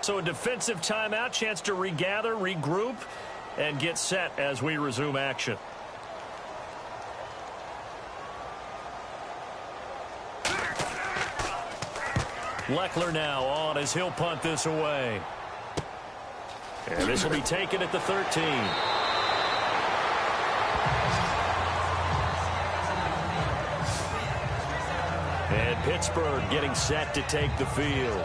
So a defensive timeout, chance to regather, regroup, and get set as we resume action. Leckler now on as he'll punt this away. And this will be taken at the 13. And Pittsburgh getting set to take the field.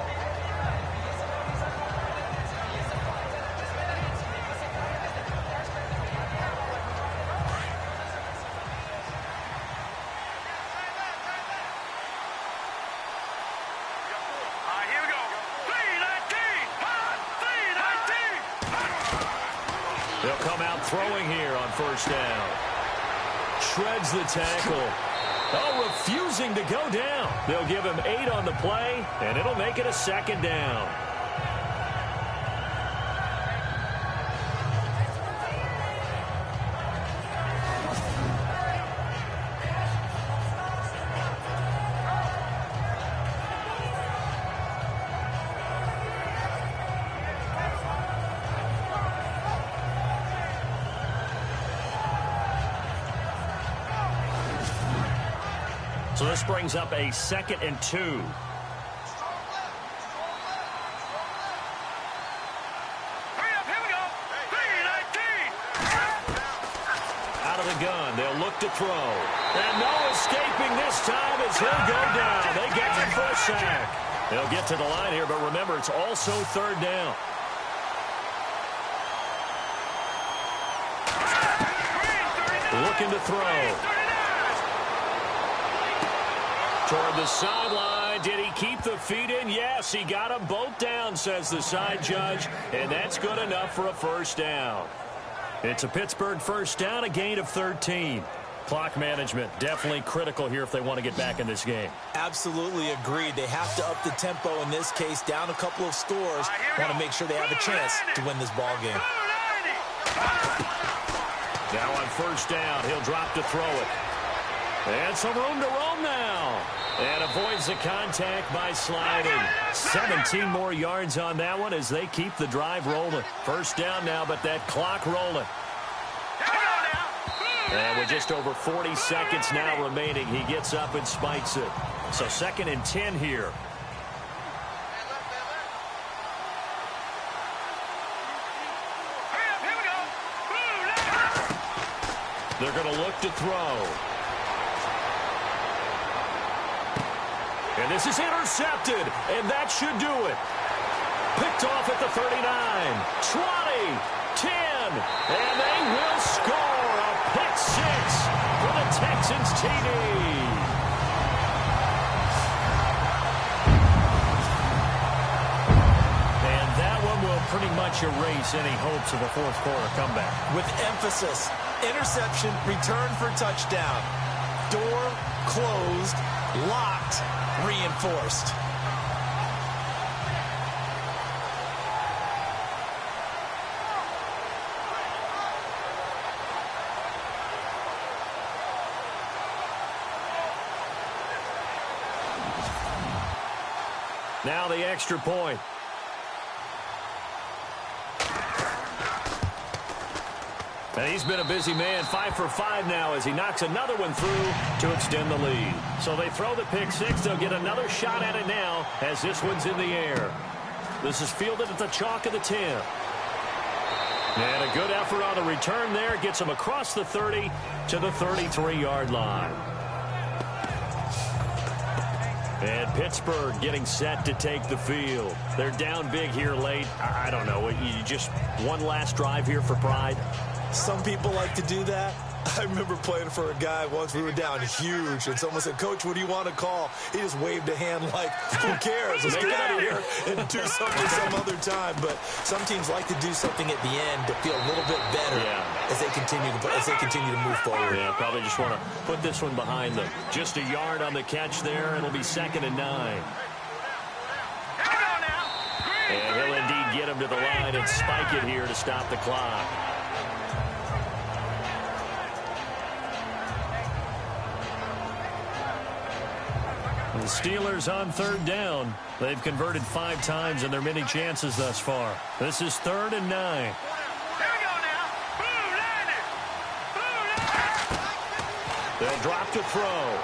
They'll come out throwing here on first down. Shreds the tackle. Oh, refusing to go down. They'll give him 8 on the play, and it'll make it a second down. So this brings up a 2nd and 2. Out of the gun, they'll look to throw. And no escaping this time as he'll go down. They get him for a sack. They'll get to the line here, but remember, it's also 3rd down. Looking to throw. Toward the sideline. Did he keep the feet in? Yes, he got them both down, says the side judge. And that's good enough for a first down. It's a Pittsburgh first down, a gain of 13. Clock management definitely critical here if they want to get back in this game. Absolutely agreed. They have to up the tempo in this case, down a couple of scores. Want to make sure they have a chance to win this ball game. Now on first down, he'll drop to throw it. And some room to roam now. And avoids the contact by sliding. 17 more yards on that one as they keep the drive rolling. First down now, but that clock rolling. And with just over 40 seconds now remaining, he gets up and spikes it. So 2nd and 10 here. They're going to look to throw. And this is intercepted, and that should do it. Picked off at the 39, 20, 10, and they will score a pick 6 for the Texans TD. And that one will pretty much erase any hopes of a fourth quarter comeback. With emphasis, interception, return for touchdown. Door closed, locked, reinforced. Now the extra point. And he's been a busy man, 5 for 5 now as he knocks another one through to extend the lead. So they throw the pick 6. They'll get another shot at it now as this one's in the air. This is fielded at the chalk of the 10. And a good effort on the return there. Gets him across the 30 to the 33-yard line. And Pittsburgh getting set to take the field. They're down big here late. I don't know. You just one last drive here for pride. Some people like to do that. I remember playing for a guy once. We were down huge, and someone said, "Coach, what do you want to call?" He just waved a hand like, "Who cares? Let's get out of here and do something some other time." But some teams like to do something at the end to feel a little bit better as they continue to move forward. Yeah, probably just want to put this one behind them. Just a yard on the catch there. It'll be 2nd and 9. And he'll indeed get him to the line and spike it here to stop the clock. The Steelers on 3rd down. They've converted 5 times in their many chances thus far. This is 3rd and 9. They'll drop to throw.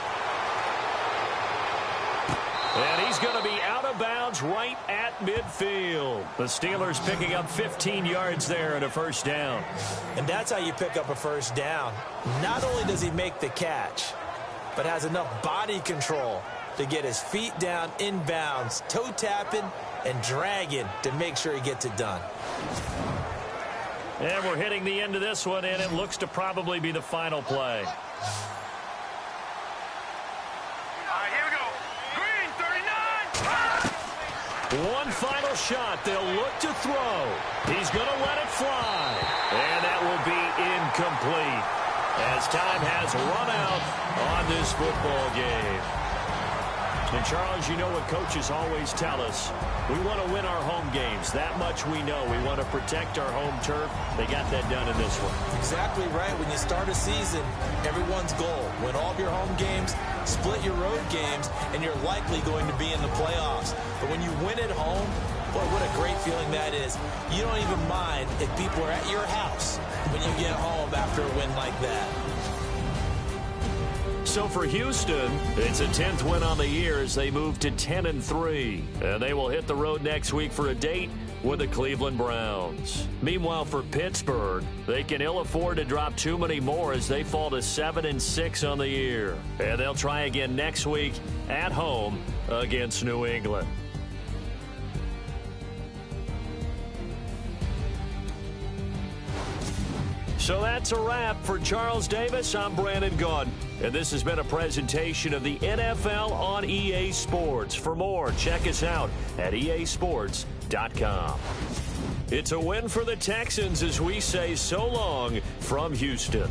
And he's going to be out of bounds right at midfield. The Steelers picking up 15 yards there and a 1st down. And that's how you pick up a 1st down. Not only does he make the catch, but has enough body control to get his feet down inbounds, toe tapping and dragging to make sure he gets it done. And we're hitting the end of this one, and it looks to probably be the final play. One final shot. They'll look to throw. He's going to let it fly. And that will be incomplete as time has run out on this football game. And, Charles, you know what coaches always tell us. We want to win our home games. That much we know. We want to protect our home turf. They got that done in this one. Exactly right. When you start a season, everyone's goal, win all of your home games, split your road games, and you're likely going to be in the playoffs. But when you win at home, boy, what a great feeling that is. You don't even mind if people are at your house when you get home after a win like that. So for Houston, it's a 10th win on the year as they move to 10-3. And they will hit the road next week for a date with the Cleveland Browns. Meanwhile, for Pittsburgh, they can ill afford to drop too many more as they fall to 7-6 on the year. And they'll try again next week at home against New England. So that's a wrap. For Charles Davis, I'm Brandon Gaudin. And this has been a presentation of the NFL on EA Sports. For more, check us out at easports.com. It's a win for the Texans as we say so long from Houston.